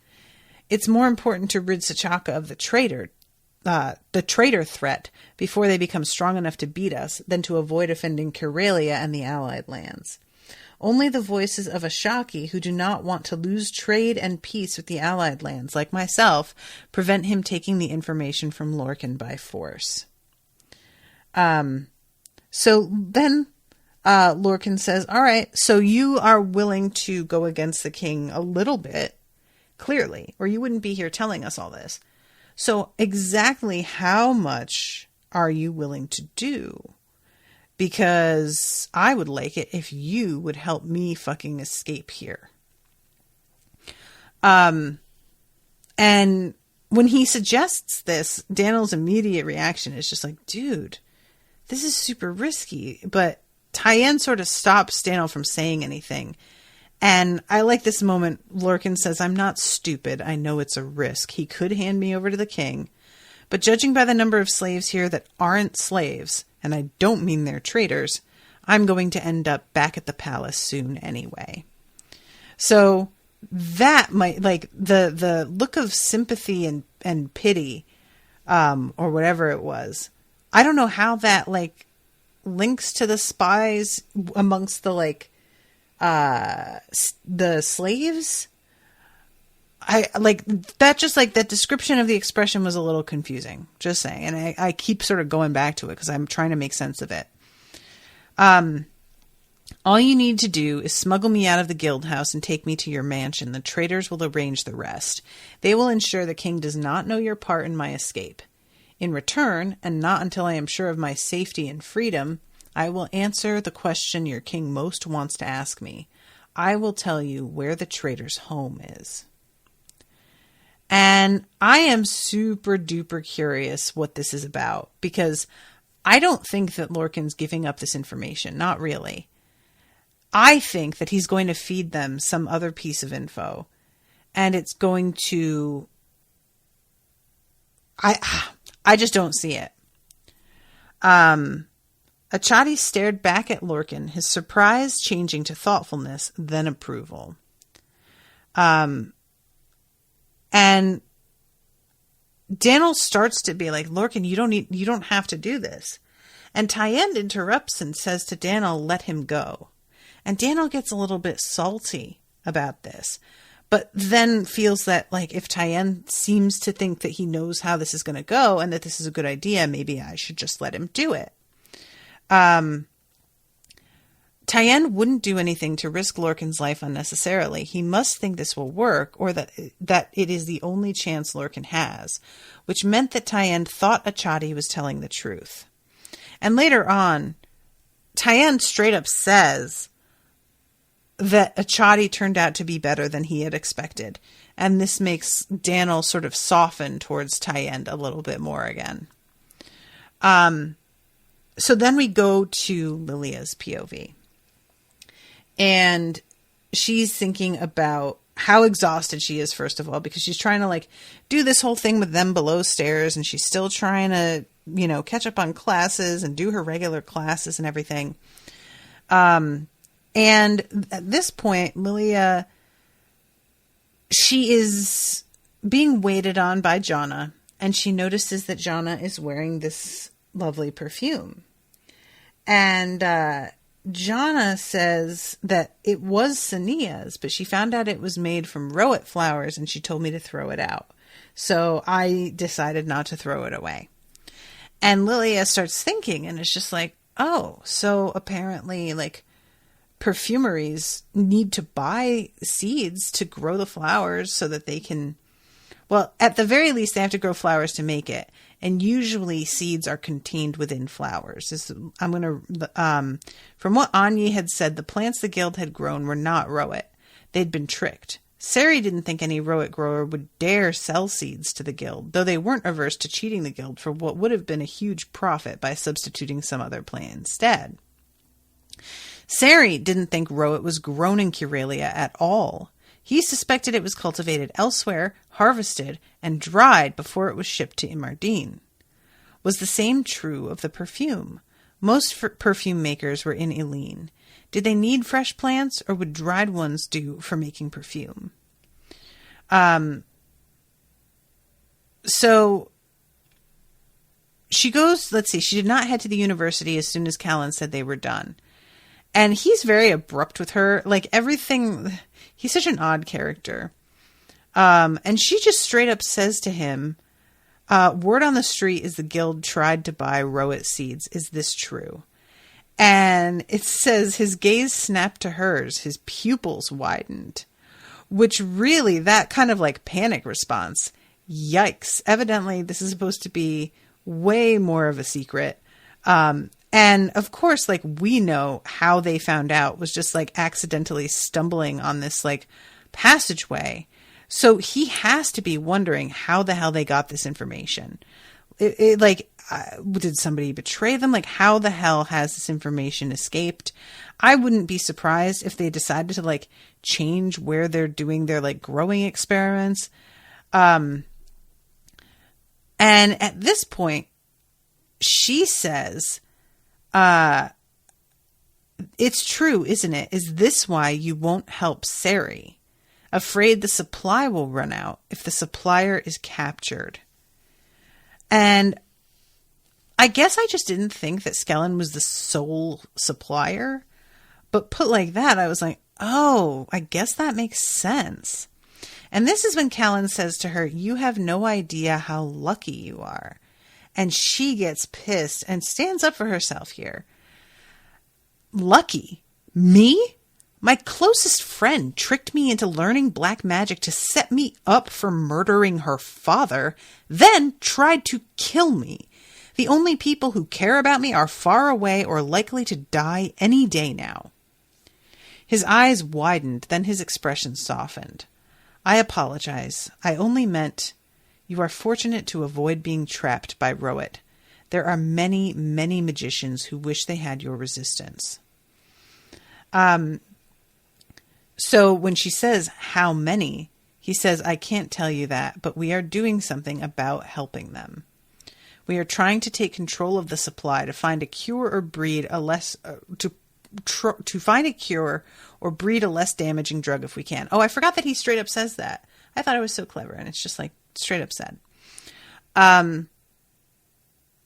It's more important to rid Sachaka of the traitor the traitor threat before they become strong enough to beat us than to avoid offending Karelia and the allied lands. Only the voices of Ashaki, who do not want to lose trade and peace with the allied lands, like myself, prevent him taking the information from Lorkin by force. So then Lorkin says, all right, so you are willing to go against the king a little bit, clearly, or you wouldn't be here telling us all this. So exactly how much are you willing to do? Because I would like it if you would help me fucking escape here. And when he suggests this, Daniel's immediate reaction is just like, dude, this is super risky. But Tyen sort of stops Daniel from saying anything. And I like this moment. Lorkin says, I'm not stupid. I know it's a risk. He could hand me over to the king. But judging by the number of slaves here that aren't slaves, and I don't mean they're traitors, I'm going to end up back at the palace soon anyway. So that might, like, the look of sympathy and pity, or whatever it was. I don't know how that, like, links to the spies amongst the, like, the slaves. I like that. Just like that description of the expression was a little confusing, just saying. And I keep sort of going back to it because I'm trying to make sense of it. All you need to do is smuggle me out of the guild house and take me to your mansion. The traitors will arrange the rest. They will ensure the king does not know your part in my escape. In return, and not until I am sure of my safety and freedom, I will answer the question your king most wants to ask me. I will tell you where the traitor's home is. And I am super duper curious what this is about, because I don't think that Lorkin's giving up this information. Not really. I think that he's going to feed them some other piece of info, and it's going to... I just don't see it. Achati stared back at Lorkin, his surprise changing to thoughtfulness, then approval. And Daniel starts to be like, Lorkin, you don't have to do this. And Tyen interrupts and says to Daniel, let him go. And Daniel gets a little bit salty about this, but then feels that, like, if Tyen seems to think that he knows how this is going to go and that this is a good idea, maybe I should just let him do it. Tyen wouldn't do anything to risk Lorkin's life unnecessarily. He must think this will work, or that it is the only chance Lorkin has, which meant that Tyen thought Achati was telling the truth. And later on, Tyen straight up says that Achati turned out to be better than he had expected, and this makes Daniel sort of soften towards Tyen a little bit more again. So then we go to Lilia's POV. And she's thinking about how exhausted she is, first of all, because she's trying to, like, do this whole thing with them below stairs, and she's still trying to, you know, catch up on classes and do her regular classes and everything. And at this point, Lilia, she is being waited on by Jonna, and she notices that Jonna is wearing this lovely perfume. And Jonna says that it was Sonea's, but she found out it was made from rowet flowers, and she told me to throw it out. So I decided not to throw it away. And Lilia starts thinking, and it's just like, oh, so apparently, like, perfumeries need to buy seeds to grow the flowers so that they can, well, at the very least, they have to grow flowers to make it. And usually seeds are contained within flowers. From what Anya had said, the plants the guild had grown were not rowet. They'd been tricked. Sari didn't think any rowet grower would dare sell seeds to the guild, though they weren't averse to cheating the guild for what would have been a huge profit by substituting some other plant instead. Sari didn't think rowet was grown in Karelia at all. He suspected it was cultivated elsewhere, harvested, and dried before it was shipped to Imardine. Was the same true of the perfume? Most perfume makers were in Eileen. Did they need fresh plants, or would dried ones do for making perfume? So she goes, let's see, she did not head to the university as soon as Callan said they were done. And he's very abrupt with her. Like everything, he's such an odd character. And she just straight up says to him, word on the street is the guild tried to buy Rowet seeds. Is this true? And it says his gaze snapped to hers. His pupils widened, which really, that kind of like panic response. Yikes. Evidently, this is supposed to be way more of a secret. And of course, like we know how they found out was just like accidentally stumbling on this like passageway. So he has to be wondering how the hell they got this information. Did somebody betray them? Like, how the hell has this information escaped? I wouldn't be surprised if they decided to like change where they're doing their like growing experiments. And at this point, she says, it's true, isn't it? Is this why you won't help Sari? Afraid the supply will run out if the supplier is captured. And I guess I just didn't think that Skellen was the sole supplier. But put like that, I was like, oh, I guess that makes sense. And this is when Callan says to her, you have no idea how lucky you are. And she gets pissed and stands up for herself here. Lucky? Me? My closest friend tricked me into learning black magic to set me up for murdering her father, then tried to kill me. The only people who care about me are far away or likely to die any day now. His eyes widened, then his expression softened. I apologize. I only meant you are fortunate to avoid being trapped by Rowet. There are many, many magicians who wish they had your resistance. So when she says, how many, he says, I can't tell you that, but we are doing something about helping them. We are trying to take control of the supply to find a cure or breed a less, to find a cure or breed a less damaging drug if we can. Oh, I forgot that he straight up says that. I thought it was so clever, and it's just like straight up said.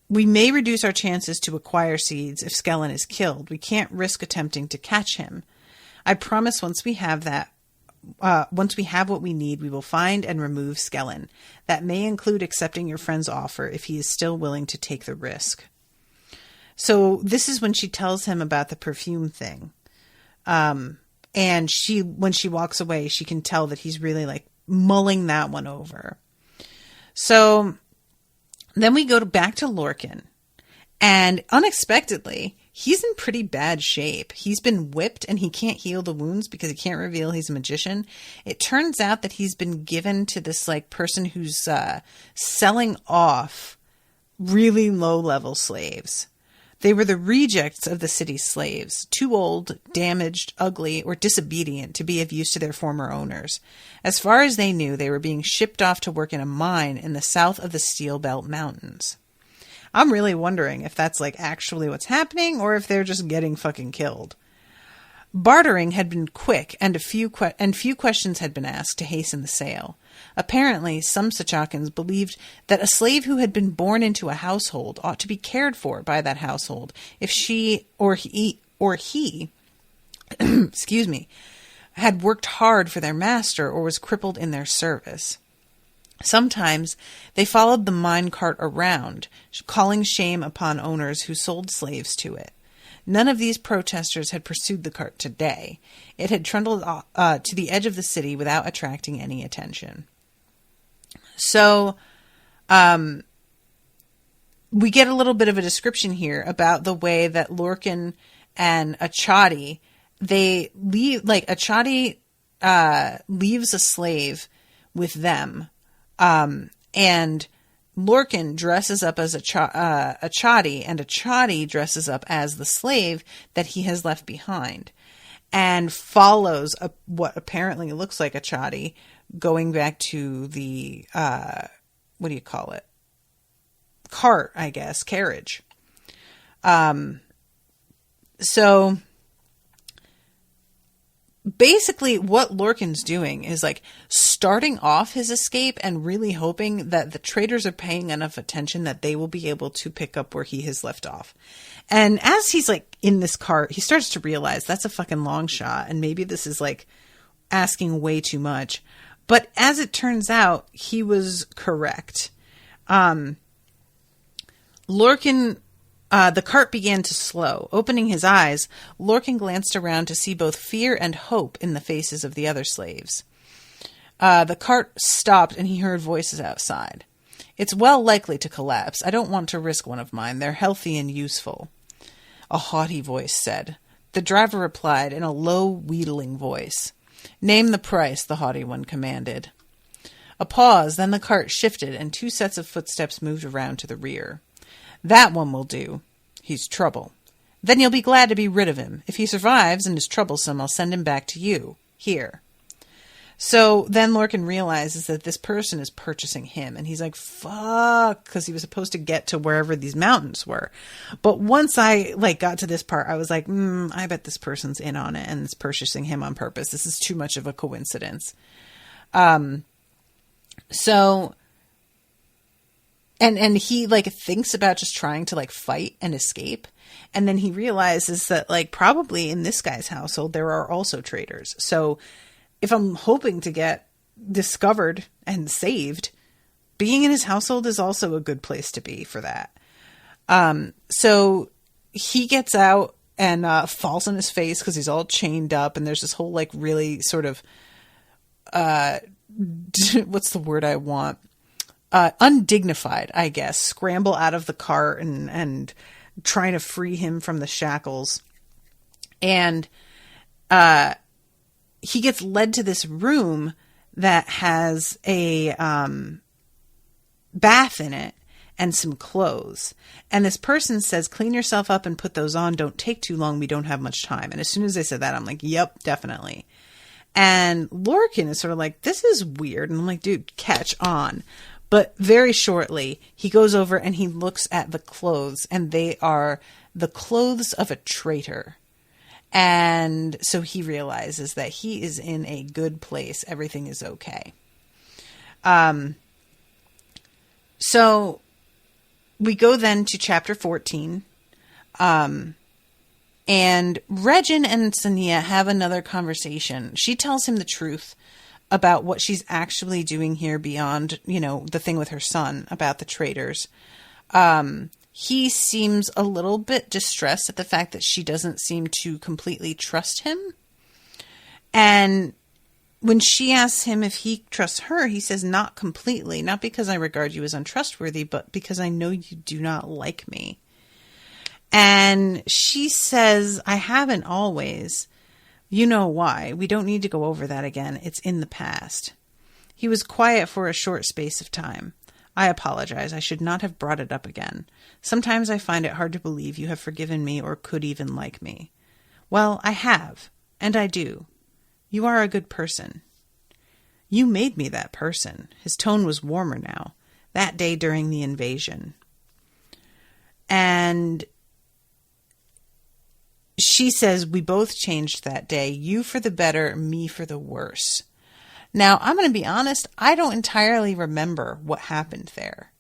We may reduce our chances to acquire seeds if Skellen is killed. We can't risk attempting to catch him. I promise once we have what we need, we will find and remove Skellen. That may include accepting your friend's offer if he is still willing to take the risk. So this is when she tells him about the perfume thing. And when she walks away, she can tell that he's really like mulling that one over. So then we go back to Lorkin, and unexpectedly, he's in pretty bad shape. He's been whipped and he can't heal the wounds because he can't reveal he's a magician. It turns out that he's been given to this like person who's selling off really low level slaves. They were the rejects of the city's slaves, too old, damaged, ugly, or disobedient to be of use to their former owners. As far as they knew, they were being shipped off to work in a mine in the south of the Steel Belt Mountains. I'm really wondering if that's like actually what's happening or if they're just getting fucking killed. Bartering had been quick, and few questions had been asked to hasten the sale. Apparently, some Sachakans believed that a slave who had been born into a household ought to be cared for by that household if she or he excuse me, had worked hard for their master or was crippled in their service. Sometimes they followed the mine cart around, calling shame upon owners who sold slaves to it. None of these protesters had pursued the cart today. It had trundled to the edge of the city without attracting any attention. So, we get a little bit of a description here about the way that Lorkin and Achati, they leave, like Achati leaves a slave with them, and Lorkin dresses up as Achati, and Achati dresses up as the slave that he has left behind, and follows what apparently looks like Achati going back to the, what do you call it? Cart, I guess, carriage. So basically what Lorkin's doing is like starting off his escape and really hoping that the traitors are paying enough attention that they will be able to pick up where he has left off. And as he's like in this cart, he starts to realize that's a fucking long shot. And maybe this is like asking way too much. But as it turns out, he was correct. Lorkin, the cart began to slow. Opening his eyes, Lorkin glanced around to see both fear and hope in the faces of the other slaves. The cart stopped and he heard voices outside. "It's well likely to collapse. I don't want to risk one of mine. They're healthy and useful," a haughty voice said. The driver replied in a low, wheedling voice. "Name the price," the haughty one commanded. A pause, then the cart shifted and 2 sets of footsteps moved around to the rear. "That one will do. He's trouble. Then you'll be glad to be rid of him. If he survives and is troublesome, I'll send him back to you. Here." So then Lorkin realizes that this person is purchasing him, and he's like, fuck, because he was supposed to get to wherever these mountains were. But once I like got to this part, I was like, I bet this person's in on it and is purchasing him on purpose. This is too much of a coincidence. So, and he like thinks about just trying to like fight and escape. And then he realizes that like probably in this guy's household, there are also traitors. So if I'm hoping to get discovered and saved, being in his household is also a good place to be for that. So he gets out and falls on his face because he's all chained up. And there's this whole like really sort of, what's the word I want? Undignified, I guess, scramble out of the cart and trying to free him from the shackles. And he gets led to this room that has a bath in it and some clothes. And this person says, "Clean yourself up and put those on. Don't take too long. We don't have much time." And as soon as they said that, I'm like, yep, definitely. And Lorkin is sort of like, this is weird. And I'm like, dude, catch on. But very shortly, he goes over and he looks at the clothes, and they are the clothes of a traitor. And so he realizes that he is in a good place. Everything is okay. So we go then to chapter 14. And Regin and Sonea have another conversation. She tells him the truth about what she's actually doing here beyond, the thing with her son about the traitors. He seems a little bit distressed at the fact that she doesn't seem to completely trust him. And when she asks him if he trusts her, he says, "Not completely, not because I regard you as untrustworthy, but because I know you do not like me." And she says, "I haven't always. You know why. We don't need to go over that again. It's in the past." He was quiet for a short space of time. "I apologize. I should not have brought it up again. Sometimes I find it hard to believe you have forgiven me or could even like me." "Well, I have, and I do. You are a good person." "You made me that person." His tone was warmer now. "That day during the invasion." And she says, "We both changed that day. You for the better, me for the worse." Now, I'm going to be honest, I don't entirely remember what happened there.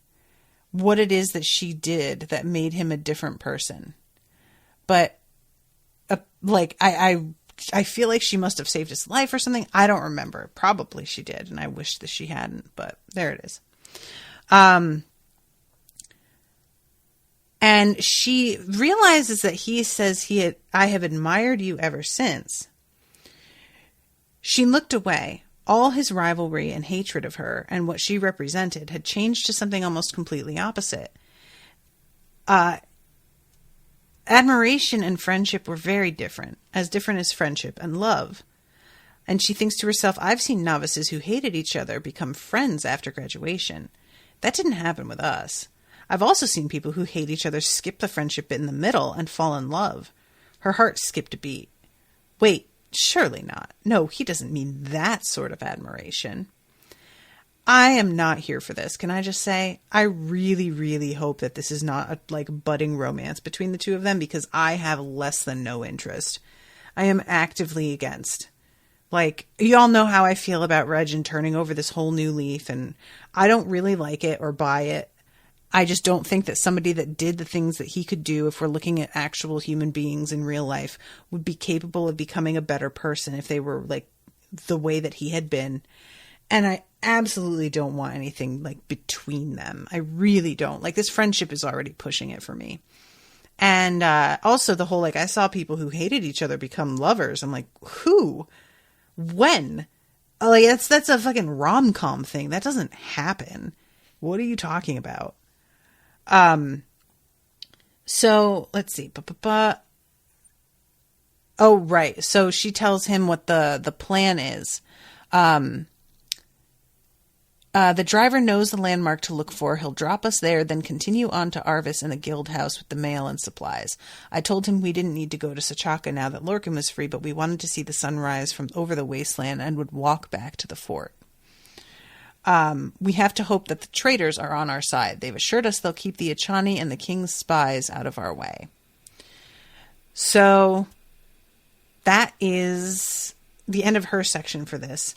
What it is that she did that made him a different person. But, I feel like she must have saved his life or something. I don't remember. Probably she did, and I wish that she hadn't, but there it is. And she realizes that he says "I have admired you ever since." She looked away. All his rivalry and hatred of her and what she represented had changed to something almost completely opposite. Admiration and friendship were very different as friendship and love. And she thinks to herself, I've seen novices who hated each other become friends after graduation. That didn't happen with us. I've also seen people who hate each other skip the friendship bit in the middle and fall in love. Her heart skipped a beat. Wait, surely not. No, he doesn't mean that sort of admiration. I am not here for this. Can I just say, I really, really hope that this is not a budding romance between the two of them, because I have less than no interest. I am actively against Like, you all know how I feel about Regin turning over this whole new leaf, and I don't really like it or buy it. I just don't think that somebody that did the things that he could do, if we're looking at actual human beings in real life, would be capable of becoming a better person if they were like the way that he had been. And I absolutely don't want anything like between them. I really don't. Like, this friendship is already pushing it for me. And also the whole, like, I saw people who hated each other become lovers. I'm like, who? When? Like, that's a fucking rom-com thing. That doesn't happen. What are you talking about? So let's see. Oh, right. So she tells him what the plan is. The driver knows the landmark to look for. He'll drop us there, then continue on to Arvis and the guild house with the mail and supplies. I told him we didn't need to go to Sachaka now that Lorkin was free, but we wanted to see the sunrise from over the wasteland and would walk back to the fort. We have to hope that the traitors are on our side. They've assured us they'll keep the Achani and the king's spies out of our way. So that is the end of her section for this.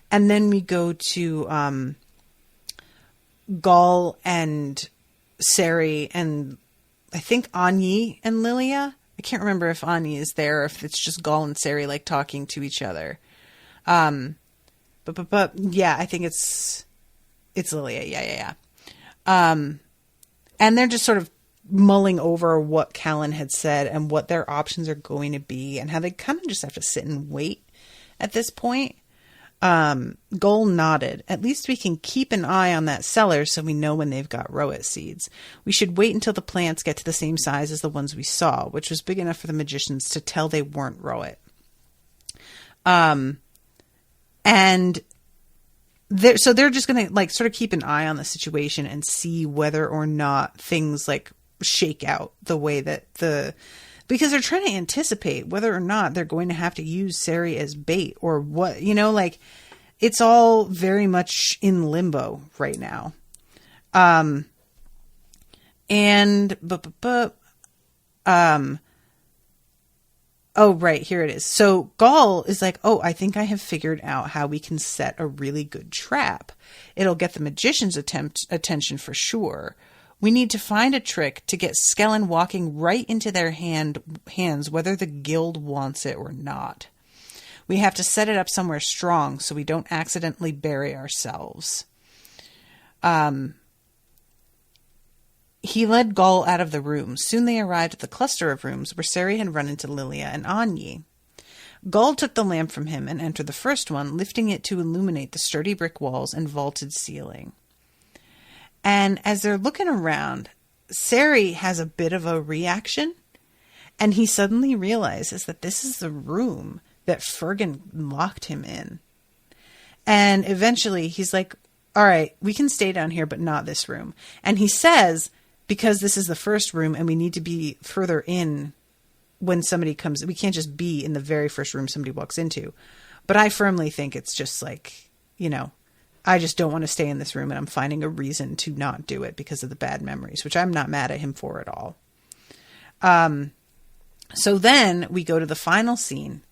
And then we go to Gall and Sari and I think Anyi and Lilia. I can't remember if Anyi is there or if it's just Gall and Sari like talking to each other. But yeah, I think it's Lilia. Yeah. And they're just sort of mulling over what Callan had said and what their options are going to be and how they kind of just have to sit and wait at this point. Gol nodded. At least we can keep an eye on that cellar so we know when they've got rowet seeds. We should wait until the plants get to the same size as the ones we saw, which was big enough for the magicians to tell they weren't rowet. And they're just going to like sort of keep an eye on the situation and see whether or not things like shake out the way that because they're trying to anticipate whether or not they're going to have to use Sari as bait or what, like it's all very much in limbo right now. Oh, right, here it is. So Gall is like, oh, I think I have figured out how we can set a really good trap. It'll get the magician's attention for sure. We need to find a trick to get Skellen walking right into their hands, whether the guild wants it or not. We have to set it up somewhere strong so we don't accidentally bury ourselves. He led Gall out of the room. Soon they arrived at the cluster of rooms where Sari had run into Lilia and Anyi. Gall took the lamp from him and entered the first one, lifting it to illuminate the sturdy brick walls and vaulted ceiling. And as they're looking around, Sari has a bit of a reaction, and he suddenly realizes that this is the room that Fergan locked him in. And eventually he's like, all right, we can stay down here, but not this room. And he says, because this is the first room and we need to be further in when somebody comes, we can't just be in the very first room somebody walks into. But I firmly think it's just like, I just don't want to stay in this room, and I'm finding a reason to not do it because of the bad memories, which I'm not mad at him for at all. So then we go to the final scene,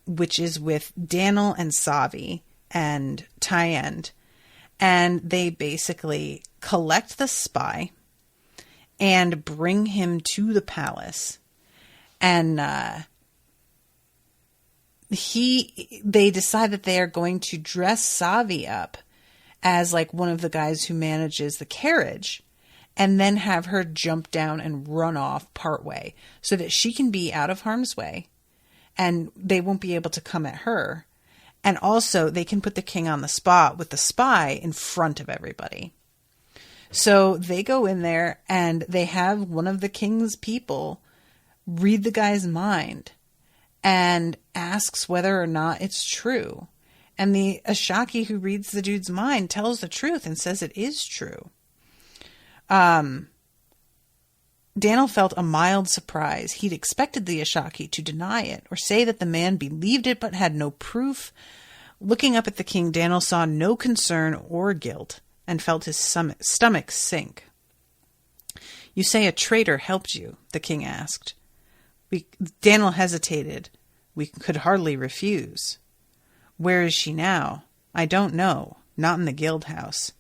which is with Daniel and Savi and Tyend, and they basically collect the spy and bring him to the palace, and they decide that they are going to dress Savi up as like one of the guys who manages the carriage and then have her jump down and run off partway so that she can be out of harm's way and they won't be able to come at her. And also they can put the king on the spot with the spy in front of everybody. So they go in there and they have one of the king's people read the guy's mind and asks whether or not it's true. And the Ashaki who reads the dude's mind tells the truth and says it is true. Daniel felt a mild surprise. He'd expected the Ashaki to deny it or say that the man believed it but had no proof. Looking up at the king, Daniel saw no concern or guilt and felt his stomach sink. "You say a traitor helped you?" the king asked. Daniel hesitated, We could hardly refuse. Where is she now? I don't know. Not in the guild house.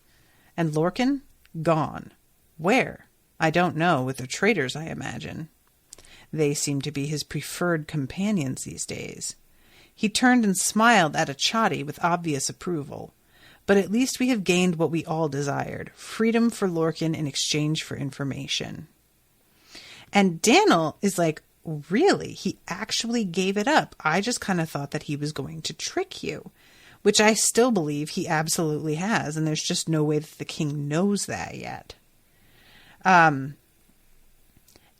And Lorkin? Gone. Where? I don't know. With the traitors, I imagine. They seem to be his preferred companions these days. He turned and smiled at Achati with obvious approval. But at least we have gained what we all desired, freedom for Lorkin in exchange for information. And Daniel is like, really? He actually gave it up. I just kind of thought that he was going to trick you, which I still believe he absolutely has, and there's just no way that the king knows that yet. And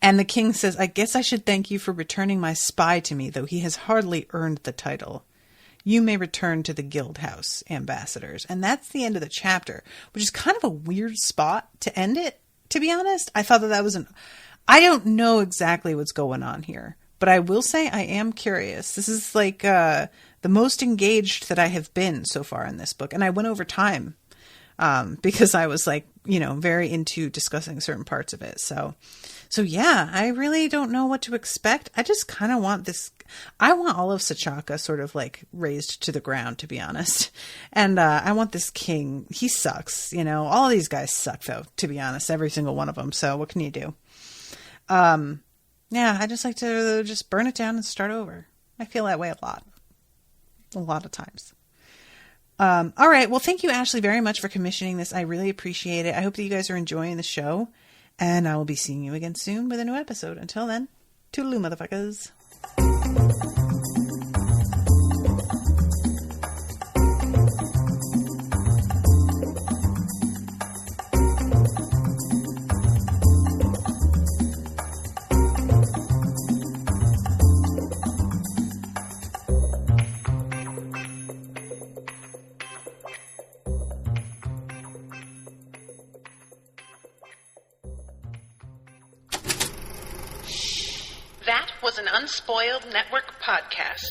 the king says, I guess I should thank you for returning my spy to me, though he has hardly earned the title. You may return to the guild house, ambassadors. And that's the end of the chapter, which is kind of a weird spot to end it, to be honest. I thought that was I don't know exactly what's going on here, but I will say I am curious. This is like the most engaged that I have been so far in this book. And I went over time because I was like, very into discussing certain parts of it. So yeah, I really don't know what to expect. I just kind of want this. I want all of Sachaka sort of like razed to the ground, to be honest. And I want this king. He sucks. All of these guys suck, though, to be honest. Every single one of them. So what can you do? Yeah, I just like to just burn it down and start over. I feel that way a lot of times. All right. Well, thank you, Ashleigh, very much for commissioning this. I really appreciate it. I hope that you guys are enjoying the show, and I will be seeing you again soon with a new episode. Until then, toodaloo, motherfuckers. That was an Unspoiled Network podcast.